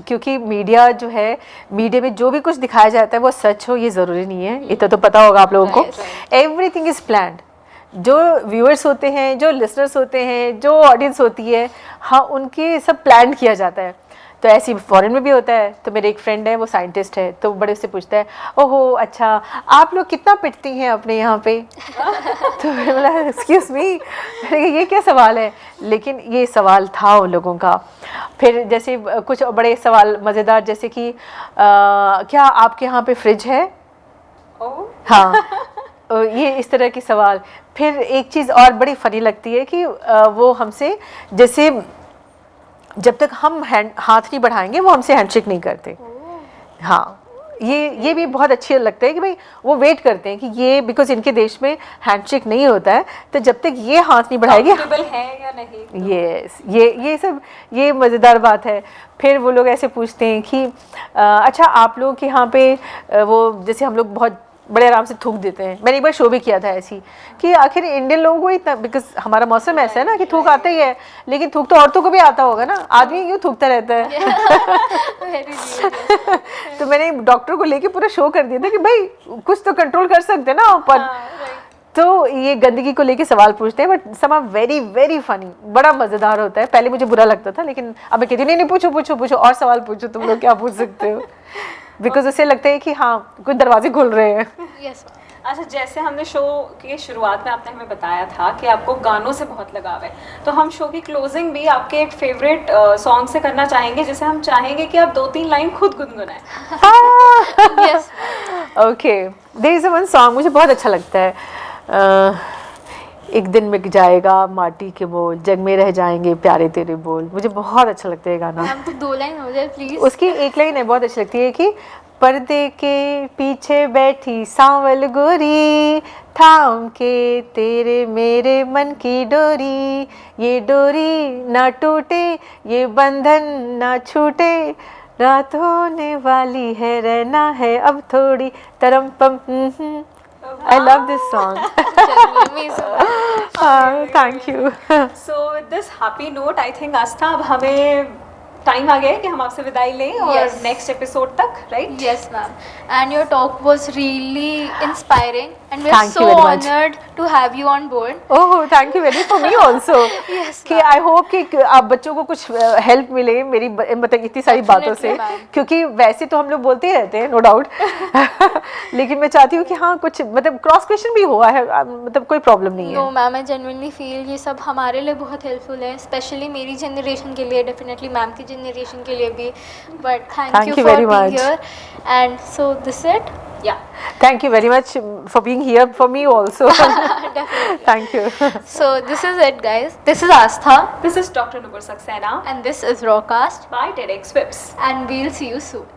[SPEAKER 3] क्योंकि मीडिया जो है, मीडिया में जो भी कुछ दिखाया जाता है वो सच हो ये ज़रूरी नहीं है, इतना तो पता होगा आप लोगों को। Everything is planned. जो व्यूअर्स होते हैं, जो लिसनर्स होते हैं, जो ऑडियंस होती है, हाँ उनके सब प्लान किया जाता है। तो ऐसे फॉरेन में भी होता है। तो मेरे एक फ्रेंड है वो साइंटिस्ट है, तो बड़े उससे पूछता है, ओहो अच्छा आप लोग कितना पिटती हैं अपने यहाँ पे? तो मैं बोला एक्सक्यूज़ मी, ये क्या सवाल है? लेकिन ये सवाल था उन लोगों का। फिर जैसे कुछ बड़े सवाल मज़ेदार, जैसे कि क्या आपके यहाँ पे फ्रिज है?
[SPEAKER 2] ओह
[SPEAKER 3] हाँ, ये इस तरह के सवाल। फिर एक चीज़ और बड़ी फनी लगती है कि वो हमसे, जैसे जब तक हम हाथ नहीं बढ़ाएंगे वो हमसे हैंडशेक नहीं करते। हाँ, ये भी बहुत अच्छे लगता है कि भाई वो वेट करते हैं कि ये, बिकॉज इनके देश में हैंडशेक नहीं होता है, तो जब तक ये हाथ नहीं बढ़ाएगी
[SPEAKER 2] कंफर्टेबल है या नहीं।
[SPEAKER 3] यस, ये सब ये मज़ेदार बात है। फिर वो लोग ऐसे पूछते हैं कि अच्छा आप लोग के यहाँ पे वो, जैसे हम लोग बहुत बड़े आराम से थूक देते हैं। मैंने एक बार शो भी किया था ऐसी कि आखिर इंडियन लोगों को इतना, बिकॉज हमारा मौसम ऐसा है ना कि थूक आता ही है, लेकिन थूक तो औरतों को भी आता होगा ना, आदमी क्यों थूकता रहता है। तो मैंने डॉक्टर को लेके पूरा शो कर दिया था कि भाई कुछ तो कंट्रोल कर सकते हैं ना ऊपर। तो ये गंदगी को लेके सवाल पूछते हैं, but some are very very funny, बड़ा मज़ेदार होता है। पहले मुझे बुरा लगता था, लेकिन अब मैं कहती हूँ नहीं पूछो पूछो पूछो और सवाल पूछो, तुम लोग क्या पूछ सकते हो, बिकॉज उसे लगता है कि हाँ कुछ दरवाजे खुल रहे हैं।
[SPEAKER 1] यस।
[SPEAKER 2] अच्छा, जैसे हमने शो की शुरुआत में आपने हमें बताया था कि आपको गानों से बहुत लगाव है, तो हम शो की क्लोजिंग भी आपके एक फेवरेट सॉन्ग से करना चाहेंगे, जिसे हम चाहेंगे कि आप 2-3 लाइन खुद गुनगुनाएं।
[SPEAKER 1] Yes.
[SPEAKER 3] Okay, there is one song मुझे बहुत अच्छा लगता है, एक दिन मिट जाएगा माटी के बोल, जग में रह जाएंगे प्यारे तेरे बोल। मुझे बहुत अच्छा लगता है ये गाना।
[SPEAKER 1] हम तो 2 लाइन हो जाए प्लीज।
[SPEAKER 3] उसकी एक लाइन है बहुत अच्छी लगती है कि पर्दे के पीछे बैठी सांवल गोरी, थाम के तेरे मेरे मन की डोरी, ये डोरी ना टूटे ये बंधन ना छूटे, रात होने वाली है रहना है अब थोड़ी, तरम पम। I love this song. Thank you.
[SPEAKER 2] So with this happy note, I think आस्था अब हमें टाइम आ गया है कि हम आपसे विदाई लें और
[SPEAKER 1] Yes.
[SPEAKER 2] नेक्स्ट एपिसोड तक, right?
[SPEAKER 1] Yes, ma'am. And your talk was really inspiring, and we're
[SPEAKER 3] Thank
[SPEAKER 1] so
[SPEAKER 3] you very much.
[SPEAKER 1] honored to have you on board.
[SPEAKER 3] Oh, thank you very much for me also.
[SPEAKER 1] Yes,
[SPEAKER 3] कि
[SPEAKER 1] ma'am.
[SPEAKER 3] आई होप कि आप बच्चों को कुछ हेल्प मिले मेरी मतलब इतनी सारी बातों से,
[SPEAKER 1] Definitely, ma'am.
[SPEAKER 3] क्योंकि वैसे तो हम लोग बोलते ही रहते हैं नो डाउट लेकिन मैं चाहती हूँ कि हाँ कुछ मतलब क्रॉस क्वेश्चन भी हुआ है, मतलब कोई प्रॉब्लम नहीं
[SPEAKER 1] No,
[SPEAKER 3] है।
[SPEAKER 1] मैम, I genuinely feel ये सब हमारे लिए बहुत हेल्पफुल है, स्पेशली मेरी जनरेशन के लिए, डेफिनेटली मैम की जनरेशन के लिए भी। But
[SPEAKER 3] Thank
[SPEAKER 1] thank you
[SPEAKER 3] you
[SPEAKER 1] for
[SPEAKER 3] very
[SPEAKER 1] being
[SPEAKER 3] much.
[SPEAKER 1] Here, and so this it.
[SPEAKER 2] या
[SPEAKER 3] Thank you very much for being here for me also. Thank you.
[SPEAKER 1] So this is it, guys. This is Astha,
[SPEAKER 2] this is doctor Nupur Saxena
[SPEAKER 1] and this is Rawcast,
[SPEAKER 2] by TEDx Whips.
[SPEAKER 1] and we'll see you soon.